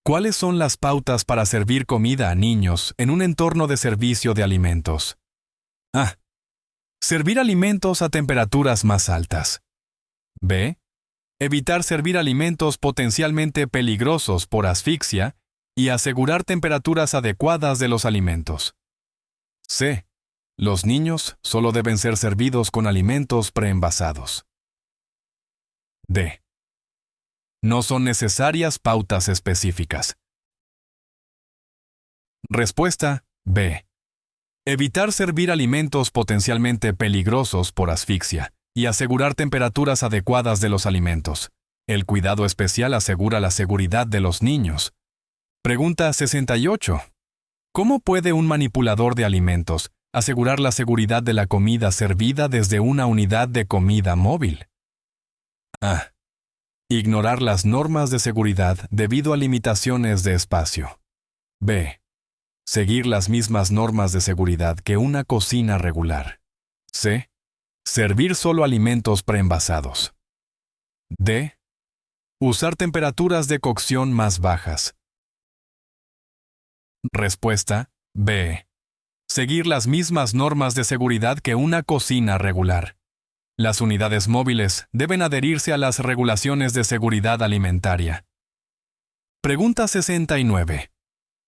¿Cuáles son las pautas para servir comida a niños en un entorno de servicio de alimentos? A. Servir alimentos a temperaturas más altas. B. Evitar servir alimentos potencialmente peligrosos por asfixia y asegurar temperaturas adecuadas de los alimentos. C. Los niños solo deben ser servidos con alimentos preenvasados. D. No son necesarias pautas específicas. Respuesta B. Evitar servir alimentos potencialmente peligrosos por asfixia y asegurar temperaturas adecuadas de los alimentos. El cuidado especial asegura la seguridad de los niños. Pregunta 68. ¿Cómo puede un manipulador de alimentos asegurar la seguridad de la comida servida desde una unidad de comida móvil? A. Ignorar las normas de seguridad debido a limitaciones de espacio. B. Seguir las mismas normas de seguridad que una cocina regular. C. Servir solo alimentos preenvasados. D. Usar temperaturas de cocción más bajas. Respuesta B. Seguir las mismas normas de seguridad que una cocina regular. Las unidades móviles deben adherirse a las regulaciones de seguridad alimentaria. Pregunta 69.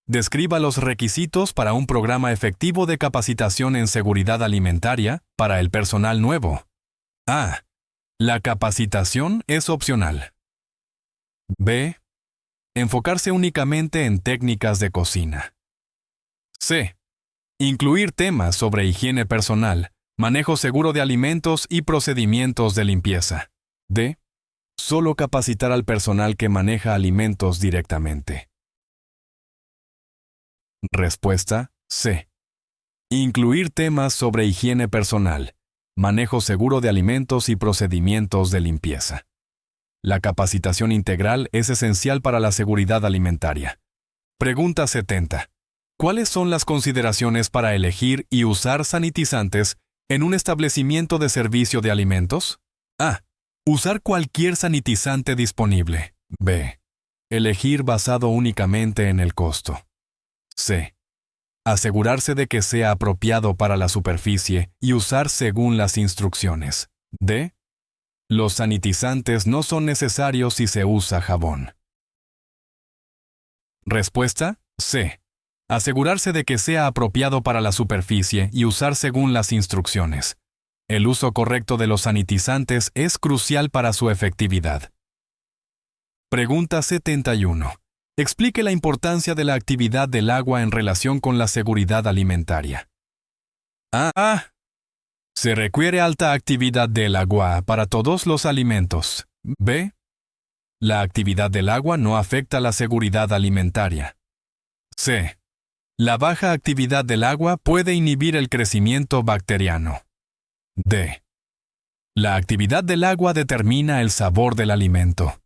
Describa los requisitos para un programa efectivo de capacitación en seguridad alimentaria para el personal nuevo. A. La capacitación es opcional. B. Enfocarse únicamente en técnicas de cocina. C. Incluir temas sobre higiene personal, manejo seguro de alimentos y procedimientos de limpieza. D. Solo capacitar al personal que maneja alimentos directamente. Respuesta C. Incluir temas sobre higiene personal, manejo seguro de alimentos y procedimientos de limpieza. La capacitación integral es esencial para la seguridad alimentaria. Pregunta 70. ¿Cuáles son las consideraciones para elegir y usar sanitizantes en un establecimiento de servicio de alimentos? A. Usar cualquier sanitizante disponible. B. Elegir basado únicamente en el costo. C. Asegurarse de que sea apropiado para la superficie y usar según las instrucciones. D. Los sanitizantes no son necesarios si se usa jabón. Respuesta C. Asegurarse de que sea apropiado para la superficie y usar según las instrucciones. El uso correcto de los sanitizantes es crucial para su efectividad. Pregunta 71. Explique la importancia de la actividad del agua en relación con la seguridad alimentaria. A. Se requiere alta actividad del agua para todos los alimentos. B. La actividad del agua no afecta la seguridad alimentaria. C. La baja actividad del agua puede inhibir el crecimiento bacteriano. D. La actividad del agua determina el sabor del alimento.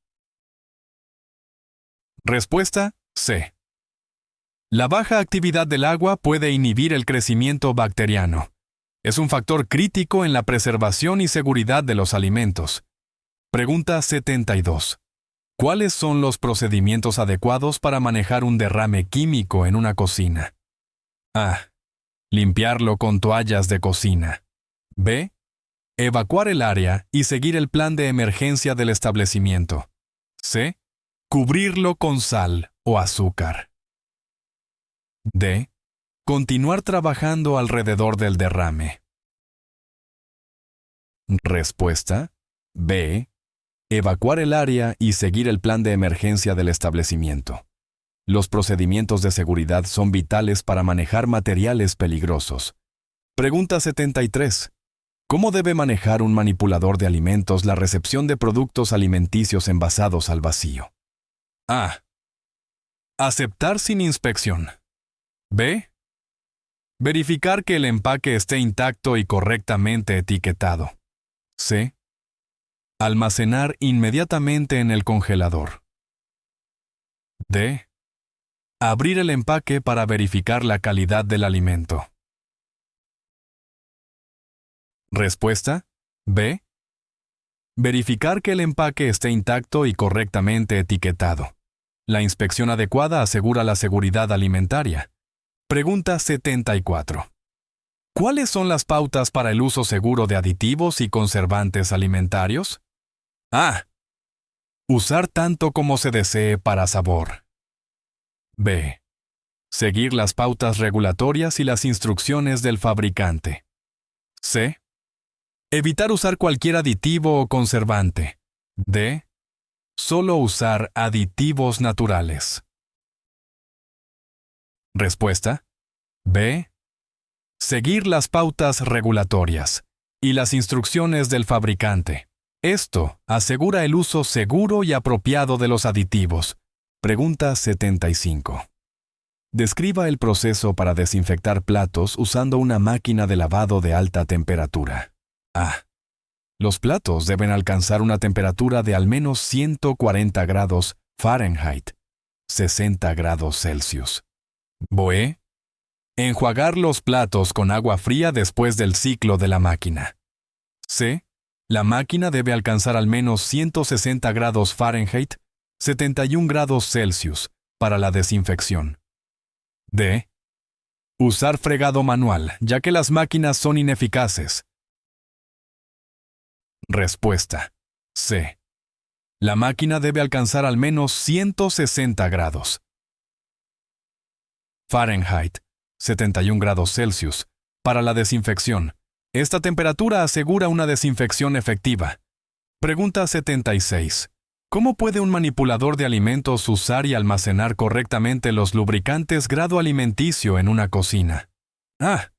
Respuesta C. La baja actividad del agua puede inhibir el crecimiento bacteriano. Es un factor crítico en la preservación y seguridad de los alimentos. Pregunta 72. ¿Cuáles son los procedimientos adecuados para manejar un derrame químico en una cocina? A. Limpiarlo con toallas de cocina. B. Evacuar el área y seguir el plan de emergencia del establecimiento. C. Cubrirlo con sal o azúcar. D. Continuar trabajando alrededor del derrame. Respuesta. B. Evacuar el área y seguir el plan de emergencia del establecimiento. Los procedimientos de seguridad son vitales para manejar materiales peligrosos. Pregunta 73. ¿Cómo debe manejar un manipulador de alimentos la recepción de productos alimenticios envasados al vacío? A. Aceptar sin inspección. B. Verificar que el empaque esté intacto y correctamente etiquetado. C. Almacenar inmediatamente en el congelador. D. Abrir el empaque para verificar la calidad del alimento. Respuesta. B. Verificar que el empaque esté intacto y correctamente etiquetado. La inspección adecuada asegura la seguridad alimentaria. Pregunta 74. ¿Cuáles son las pautas para el uso seguro de aditivos y conservantes alimentarios? A. Usar tanto como se desee para sabor. B. Seguir las pautas regulatorias y las instrucciones del fabricante. C. Evitar usar cualquier aditivo o conservante. D. Solo usar aditivos naturales. Respuesta. B. Seguir las pautas regulatorias y las instrucciones del fabricante. Esto asegura el uso seguro y apropiado de los aditivos. Pregunta 75. Describa el proceso para desinfectar platos usando una máquina de lavado de alta temperatura. A. Los platos deben alcanzar una temperatura de al menos 140 grados Fahrenheit, 60 grados Celsius. B. Enjuagar los platos con agua fría después del ciclo de la máquina. C. La máquina debe alcanzar al menos 160 grados Fahrenheit, 71 grados Celsius, para la desinfección. D. Usar fregado manual, ya que las máquinas son ineficaces. Respuesta. C. La máquina debe alcanzar al menos 160 grados Fahrenheit, 71 grados Celsius, para la desinfección. Esta temperatura asegura una desinfección efectiva. Pregunta 76. ¿Cómo puede un manipulador de alimentos usar y almacenar correctamente los lubricantes grado alimenticio en una cocina? A.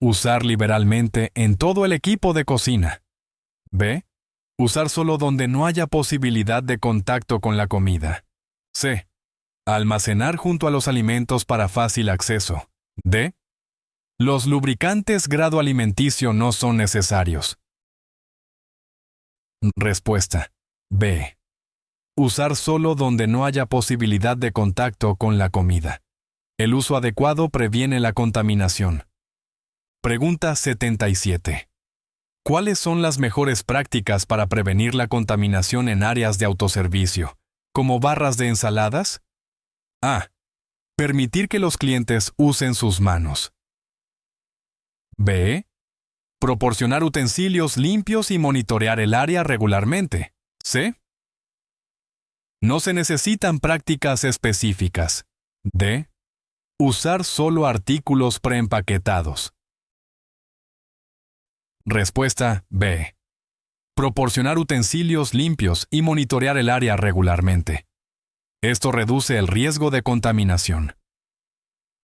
Usar liberalmente en todo el equipo de cocina. B. Usar solo donde no haya posibilidad de contacto con la comida. C. Almacenar junto a los alimentos para fácil acceso. D. Los lubricantes grado alimenticio no son necesarios. Respuesta. B. Usar solo donde no haya posibilidad de contacto con la comida. El uso adecuado previene la contaminación. Pregunta 77. ¿Cuáles son las mejores prácticas para prevenir la contaminación en áreas de autoservicio, como barras de ensaladas? A. Permitir que los clientes usen sus manos. B. Proporcionar utensilios limpios y monitorear el área regularmente. C. No se necesitan prácticas específicas. D. Usar solo artículos preempaquetados. Respuesta B. Proporcionar utensilios limpios y monitorear el área regularmente. Esto reduce el riesgo de contaminación.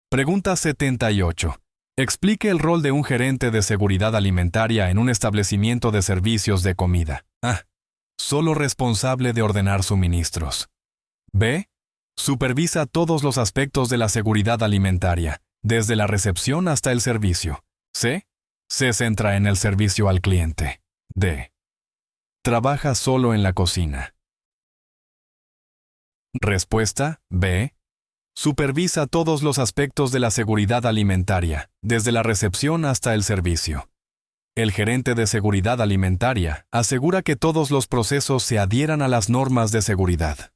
Pregunta 78. Explique el rol de un gerente de seguridad alimentaria en un establecimiento de servicios de comida. A. Solo responsable de ordenar suministros. B. Supervisa todos los aspectos de la seguridad alimentaria, desde la recepción hasta el servicio. C. Se centra en el servicio al cliente. D. Trabaja solo en la cocina. Respuesta B. Supervisa todos los aspectos de la seguridad alimentaria, desde la recepción hasta el servicio. El gerente de seguridad alimentaria asegura que todos los procesos se adhieran a las normas de seguridad.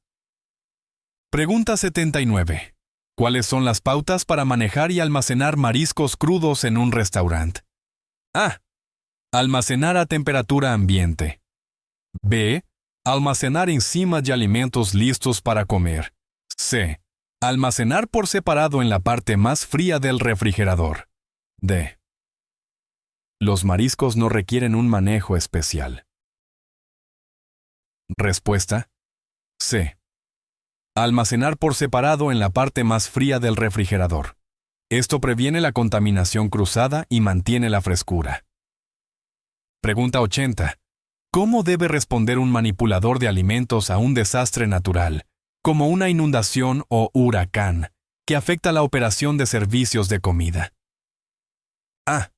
Pregunta 79. ¿Cuáles son las pautas para manejar y almacenar mariscos crudos en un restaurante? A. Almacenar a temperatura ambiente. B. Almacenar enzimas y alimentos listos para comer. C. Almacenar por separado en la parte más fría del refrigerador. D. Los mariscos no requieren un manejo especial. Respuesta. C. Almacenar por separado en la parte más fría del refrigerador. Esto previene la contaminación cruzada y mantiene la frescura. Pregunta 80. ¿Cómo debe responder un manipulador de alimentos a un desastre natural, como una inundación o huracán, que afecta la operación de servicios de comida? A.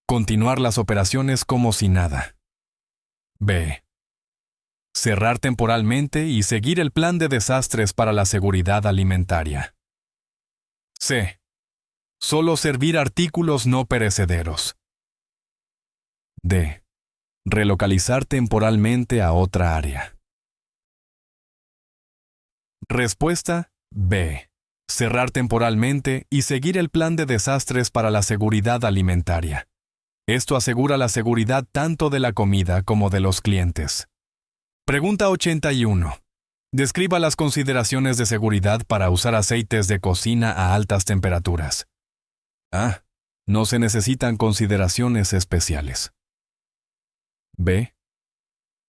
Continuar las operaciones como si nada. B. Cerrar temporalmente y seguir el plan de desastres para la seguridad alimentaria. C. Solo servir artículos no perecederos. D. Relocalizar temporalmente a otra área. Respuesta B. Cerrar temporalmente y seguir el plan de desastres para la seguridad alimentaria. Esto asegura la seguridad tanto de la comida como de los clientes. Pregunta 81. Describa las consideraciones de seguridad para usar aceites de cocina a altas temperaturas. A. No se necesitan consideraciones especiales. B.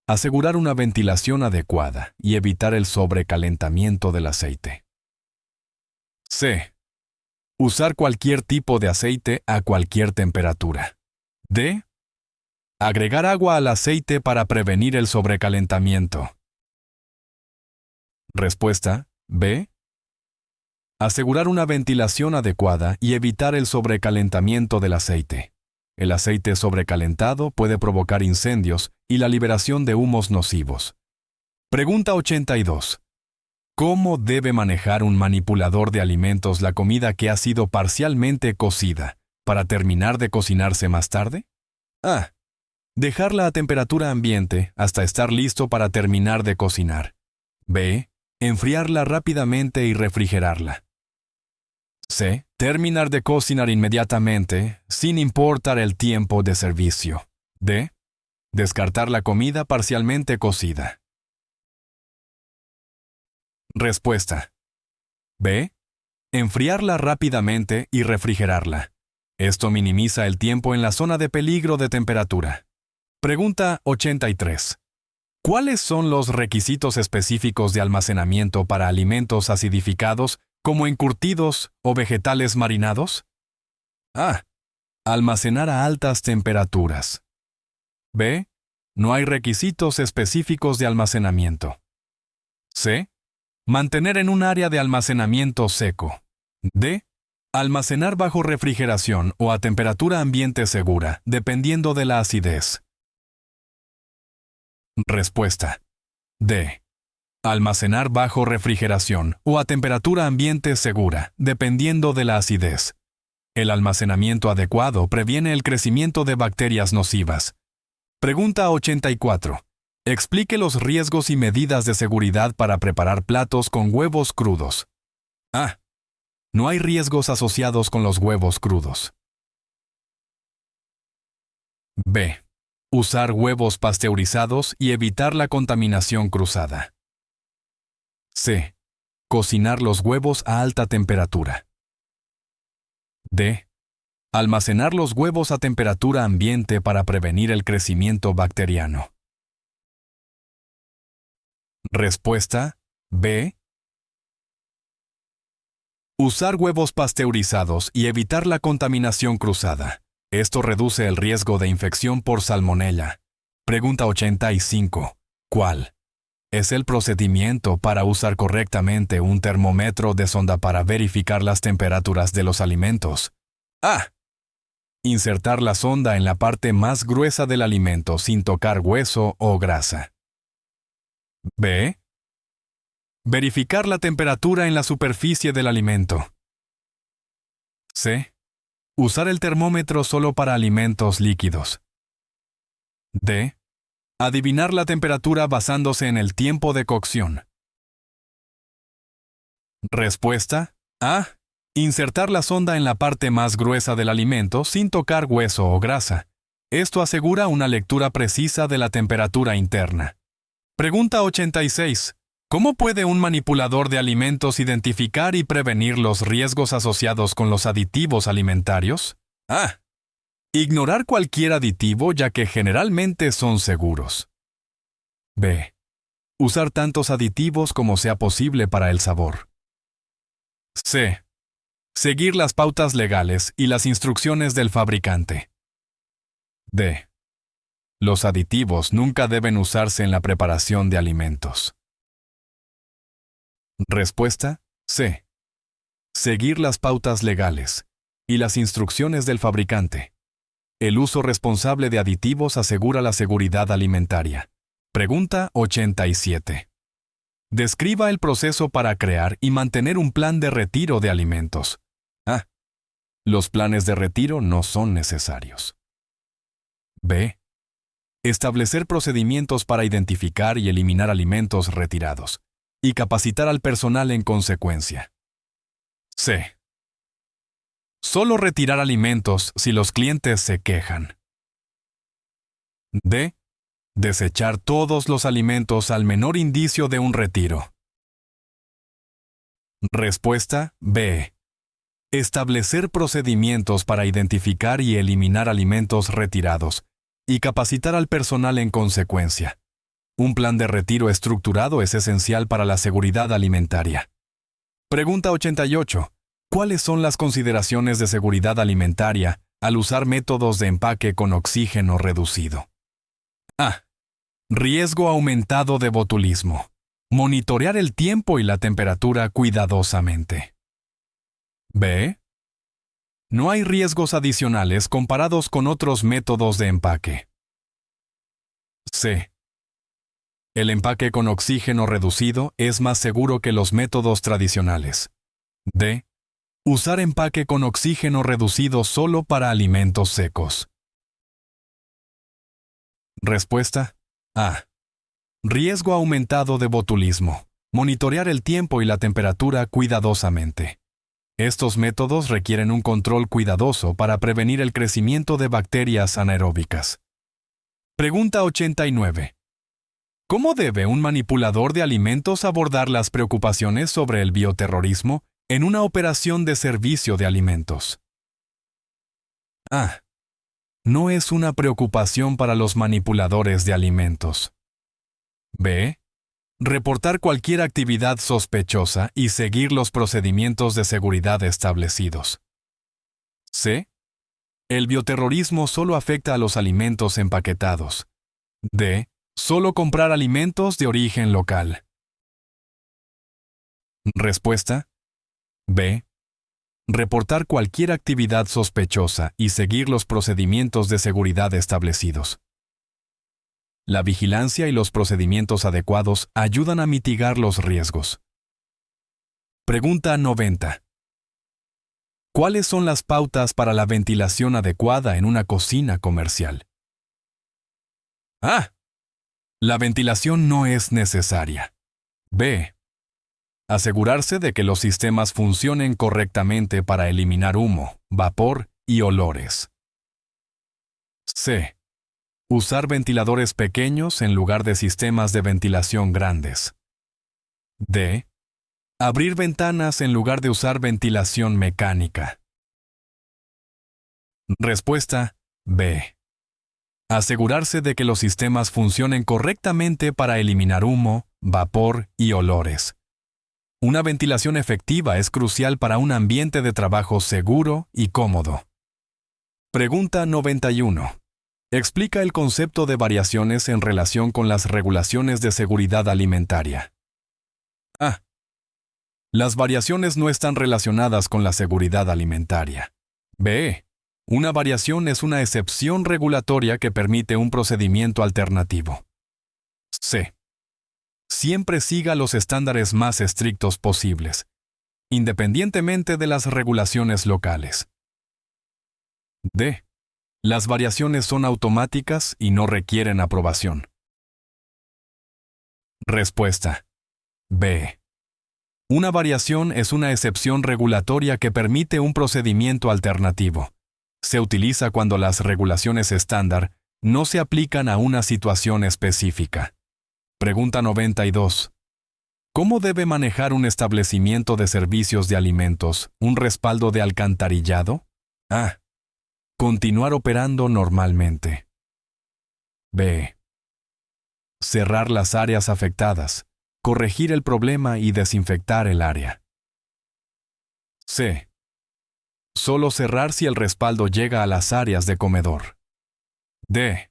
Asegurar una ventilación adecuada y evitar el sobrecalentamiento del aceite. C. Usar cualquier tipo de aceite a cualquier temperatura. D. Agregar agua al aceite para prevenir el sobrecalentamiento. Respuesta B. Asegurar una ventilación adecuada y evitar el sobrecalentamiento del aceite. El aceite sobrecalentado puede provocar incendios y la liberación de humos nocivos. Pregunta 82. ¿Cómo debe manejar un manipulador de alimentos la comida que ha sido parcialmente cocida para terminar de cocinarse más tarde? A. Dejarla a temperatura ambiente hasta estar listo para terminar de cocinar. B. Enfriarla rápidamente y refrigerarla. C. Terminar de cocinar inmediatamente, sin importar el tiempo de servicio. D. Descartar la comida parcialmente cocida. Respuesta. B. Enfriarla rápidamente y refrigerarla. Esto minimiza el tiempo en la zona de peligro de temperatura. Pregunta 83. ¿Cuáles son los requisitos específicos de almacenamiento para alimentos acidificados como encurtidos o vegetales marinados? A. Almacenar a altas temperaturas. B. No hay requisitos específicos de almacenamiento. C. Mantener en un área de almacenamiento seco. D. Almacenar bajo refrigeración o a temperatura ambiente segura, dependiendo de la acidez. Respuesta. D. Almacenar bajo refrigeración o a temperatura ambiente segura, dependiendo de la acidez. El almacenamiento adecuado previene el crecimiento de bacterias nocivas. Pregunta 84. Explique los riesgos y medidas de seguridad para preparar platos con huevos crudos. A. No hay riesgos asociados con los huevos crudos. B. Usar huevos pasteurizados y evitar la contaminación cruzada. C. Cocinar los huevos a alta temperatura. D. Almacenar los huevos a temperatura ambiente para prevenir el crecimiento bacteriano. Respuesta B. Usar huevos pasteurizados y evitar la contaminación cruzada. Esto reduce el riesgo de infección por salmonella. Pregunta 85. ¿Cuál es el procedimiento para usar correctamente un termómetro de sonda para verificar las temperaturas de los alimentos? A. Insertar la sonda en la parte más gruesa del alimento sin tocar hueso o grasa. B. Verificar la temperatura en la superficie del alimento. C. Usar el termómetro solo para alimentos líquidos. D. Adivinar la temperatura basándose en el tiempo de cocción. Respuesta A. Insertar la sonda en la parte más gruesa del alimento sin tocar hueso o grasa. Esto asegura una lectura precisa de la temperatura interna. Pregunta 86. ¿Cómo puede un manipulador de alimentos identificar y prevenir los riesgos asociados con los aditivos alimentarios? A. Ignorar cualquier aditivo ya que generalmente son seguros. B. Usar tantos aditivos como sea posible para el sabor. C. Seguir las pautas legales y las instrucciones del fabricante. D. Los aditivos nunca deben usarse en la preparación de alimentos. Respuesta C. Seguir las pautas legales y las instrucciones del fabricante. El uso responsable de aditivos asegura la seguridad alimentaria. Pregunta 87. Describa el proceso para crear y mantener un plan de retiro de alimentos. A. Los planes de retiro no son necesarios. B. Establecer procedimientos para identificar y eliminar alimentos retirados y capacitar al personal en consecuencia. C. Solo retirar alimentos si los clientes se quejan. D. Desechar todos los alimentos al menor indicio de un retiro. Respuesta B. Establecer procedimientos para identificar y eliminar alimentos retirados y capacitar al personal en consecuencia. Un plan de retiro estructurado es esencial para la seguridad alimentaria. Pregunta 88. ¿Cuáles son las consideraciones de seguridad alimentaria al usar métodos de empaque con oxígeno reducido? A. Riesgo aumentado de botulismo. Monitorear el tiempo y la temperatura cuidadosamente. B. No hay riesgos adicionales comparados con otros métodos de empaque. C. El empaque con oxígeno reducido es más seguro que los métodos tradicionales. D. Usar empaque con oxígeno reducido solo para alimentos secos. Respuesta A. Riesgo aumentado de botulismo. Monitorear el tiempo y la temperatura cuidadosamente. Estos métodos requieren un control cuidadoso para prevenir el crecimiento de bacterias anaeróbicas. Pregunta 89. ¿Cómo debe un manipulador de alimentos abordar las preocupaciones sobre el bioterrorismo en una operación de servicio de alimentos? A. No es una preocupación para los manipuladores de alimentos. B. Reportar cualquier actividad sospechosa y seguir los procedimientos de seguridad establecidos. C. El bioterrorismo solo afecta a los alimentos empaquetados. D. Solo comprar alimentos de origen local. Respuesta B. Reportar cualquier actividad sospechosa y seguir los procedimientos de seguridad establecidos. La vigilancia y los procedimientos adecuados ayudan a mitigar los riesgos. Pregunta 90. ¿Cuáles son las pautas para la ventilación adecuada en una cocina comercial? A. La ventilación no es necesaria. B. Asegurarse de que los sistemas funcionen correctamente para eliminar humo, vapor y olores. C. Usar ventiladores pequeños en lugar de sistemas de ventilación grandes. D. Abrir ventanas en lugar de usar ventilación mecánica. Respuesta B. Asegurarse de que los sistemas funcionen correctamente para eliminar humo, vapor y olores. Una ventilación efectiva es crucial para un ambiente de trabajo seguro y cómodo. Pregunta 91. Explica el concepto de variaciones en relación con las regulaciones de seguridad alimentaria. A. Las variaciones no están relacionadas con la seguridad alimentaria. B. Una variación es una excepción regulatoria que permite un procedimiento alternativo. C. Siempre siga los estándares más estrictos posibles, independientemente de las regulaciones locales. D. Las variaciones son automáticas y no requieren aprobación. Respuesta. B. Una variación es una excepción regulatoria que permite un procedimiento alternativo. Se utiliza cuando las regulaciones estándar no se aplican a una situación específica. Pregunta 92. ¿Cómo debe manejar un establecimiento de servicios de alimentos un respaldo de alcantarillado? A. Continuar operando normalmente. B. Cerrar las áreas afectadas, corregir el problema y desinfectar el área. C. Solo cerrar si el respaldo llega a las áreas de comedor. D.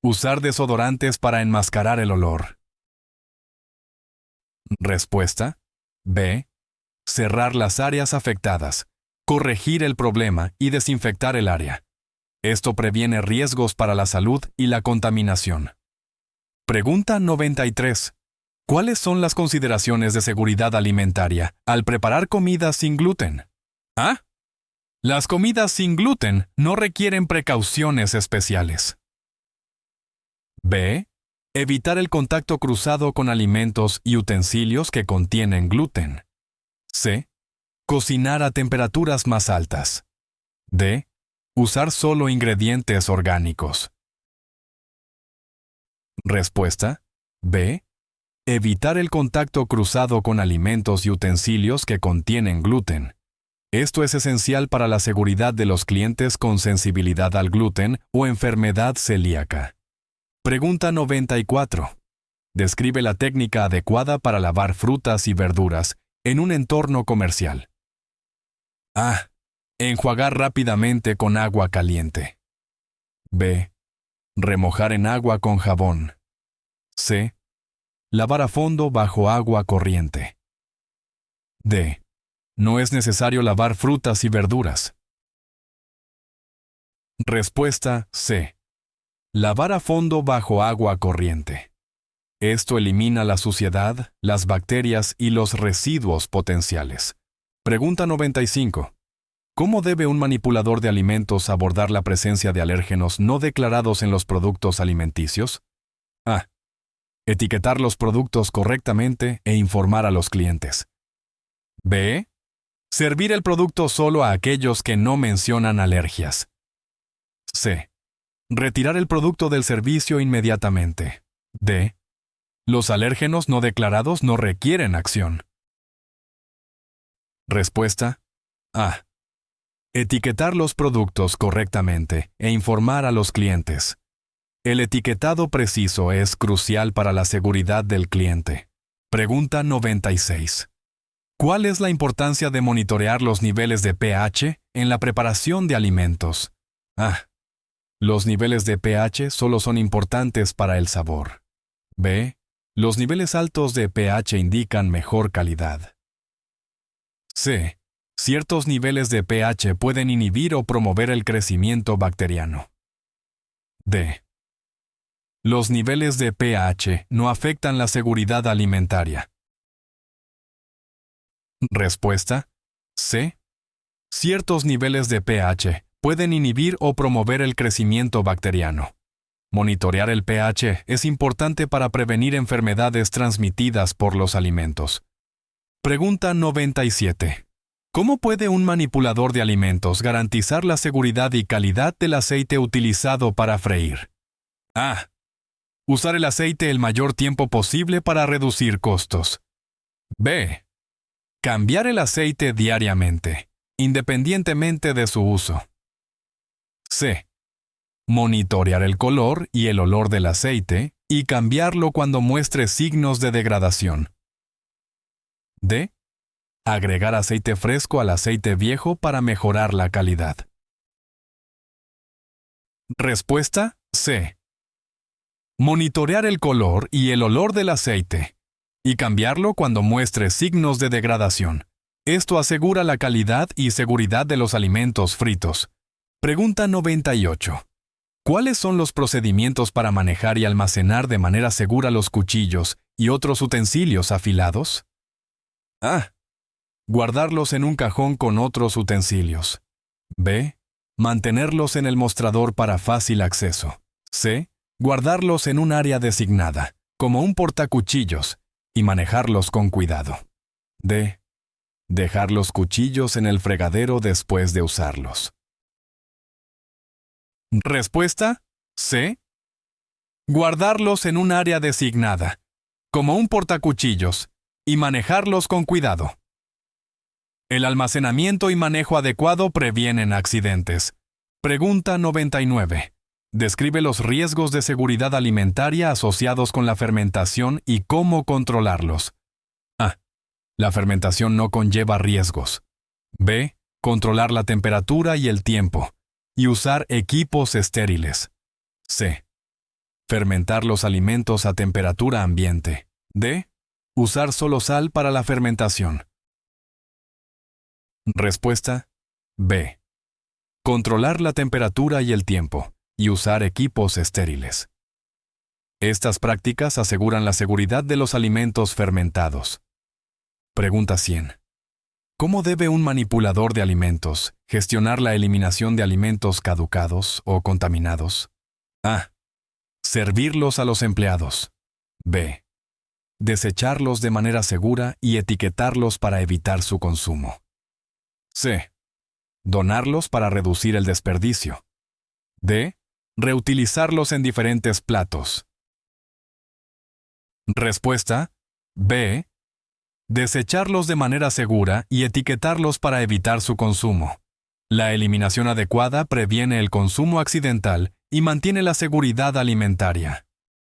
Usar desodorantes para enmascarar el olor. Respuesta. B. Cerrar las áreas afectadas, corregir el problema y desinfectar el área. Esto previene riesgos para la salud y la contaminación. Pregunta 93. ¿Cuáles son las consideraciones de seguridad alimentaria al preparar comidas sin gluten? A. Las comidas sin gluten no requieren precauciones especiales. B. Evitar el contacto cruzado con alimentos y utensilios que contienen gluten. C. Cocinar a temperaturas más altas. D. Usar solo ingredientes orgánicos. Respuesta. B. Evitar el contacto cruzado con alimentos y utensilios que contienen gluten. Esto es esencial para la seguridad de los clientes con sensibilidad al gluten o enfermedad celíaca. Pregunta 94. Describe la técnica adecuada para lavar frutas y verduras en un entorno comercial. A. Enjuagar rápidamente con agua caliente. B. Remojar en agua con jabón. C. Lavar a fondo bajo agua corriente. D. No es necesario lavar frutas y verduras. Respuesta C. Lavar a fondo bajo agua corriente. Esto elimina la suciedad, las bacterias y los residuos potenciales. Pregunta 95. ¿Cómo debe un manipulador de alimentos abordar la presencia de alérgenos no declarados en los productos alimenticios? A. Etiquetar los productos correctamente e informar a los clientes. B. Servir el producto solo a aquellos que no mencionan alergias. C. Retirar el producto del servicio inmediatamente. D. Los alérgenos no declarados no requieren acción. Respuesta. A. Etiquetar los productos correctamente e informar a los clientes. El etiquetado preciso es crucial para la seguridad del cliente. Pregunta 96. ¿Cuál es la importancia de monitorear los niveles de pH en la preparación de alimentos? A. Los niveles de pH solo son importantes para el sabor. B. Los niveles altos de pH indican mejor calidad. C. Ciertos niveles de pH pueden inhibir o promover el crecimiento bacteriano. D. Los niveles de pH no afectan la seguridad alimentaria. Respuesta. C. Ciertos niveles de pH pueden inhibir o promover el crecimiento bacteriano. Monitorear el pH es importante para prevenir enfermedades transmitidas por los alimentos. Pregunta 97. ¿Cómo puede un manipulador de alimentos garantizar la seguridad y calidad del aceite utilizado para freír? A. Usar el aceite el mayor tiempo posible para reducir costos. B. Cambiar el aceite diariamente, independientemente de su uso. C. Monitorear el color y el olor del aceite y cambiarlo cuando muestre signos de degradación. D. Agregar aceite fresco al aceite viejo para mejorar la calidad. Respuesta C. Monitorear el color y el olor del aceite y cambiarlo cuando muestre signos de degradación. Esto asegura la calidad y seguridad de los alimentos fritos. Pregunta 98. ¿Cuáles son los procedimientos para manejar y almacenar de manera segura los cuchillos y otros utensilios afilados? A. Guardarlos en un cajón con otros utensilios. B. Mantenerlos en el mostrador para fácil acceso. C. Guardarlos en un área designada, como un portacuchillos, y manejarlos con cuidado. D. Dejar los cuchillos en el fregadero después de usarlos. Respuesta C. Guardarlos en un área designada, como un portacuchillos, y manejarlos con cuidado. El almacenamiento y manejo adecuado previenen accidentes. Pregunta 99. Describe los riesgos de seguridad alimentaria asociados con la fermentación y cómo controlarlos. A. La fermentación no conlleva riesgos. B. Controlar la temperatura y el tiempo, y usar equipos estériles. C. Fermentar los alimentos a temperatura ambiente. D. Usar solo sal para la fermentación. Respuesta B. Controlar la temperatura y el tiempo, y usar equipos estériles. Estas prácticas aseguran la seguridad de los alimentos fermentados. Pregunta 100. ¿Cómo debe un manipulador de alimentos gestionar la eliminación de alimentos caducados o contaminados? A. Servirlos a los empleados. B. Desecharlos de manera segura y etiquetarlos para evitar su consumo. C. Donarlos para reducir el desperdicio. D. Reutilizarlos en diferentes platos. Respuesta B. Desecharlos de manera segura y etiquetarlos para evitar su consumo. La eliminación adecuada previene el consumo accidental y mantiene la seguridad alimentaria.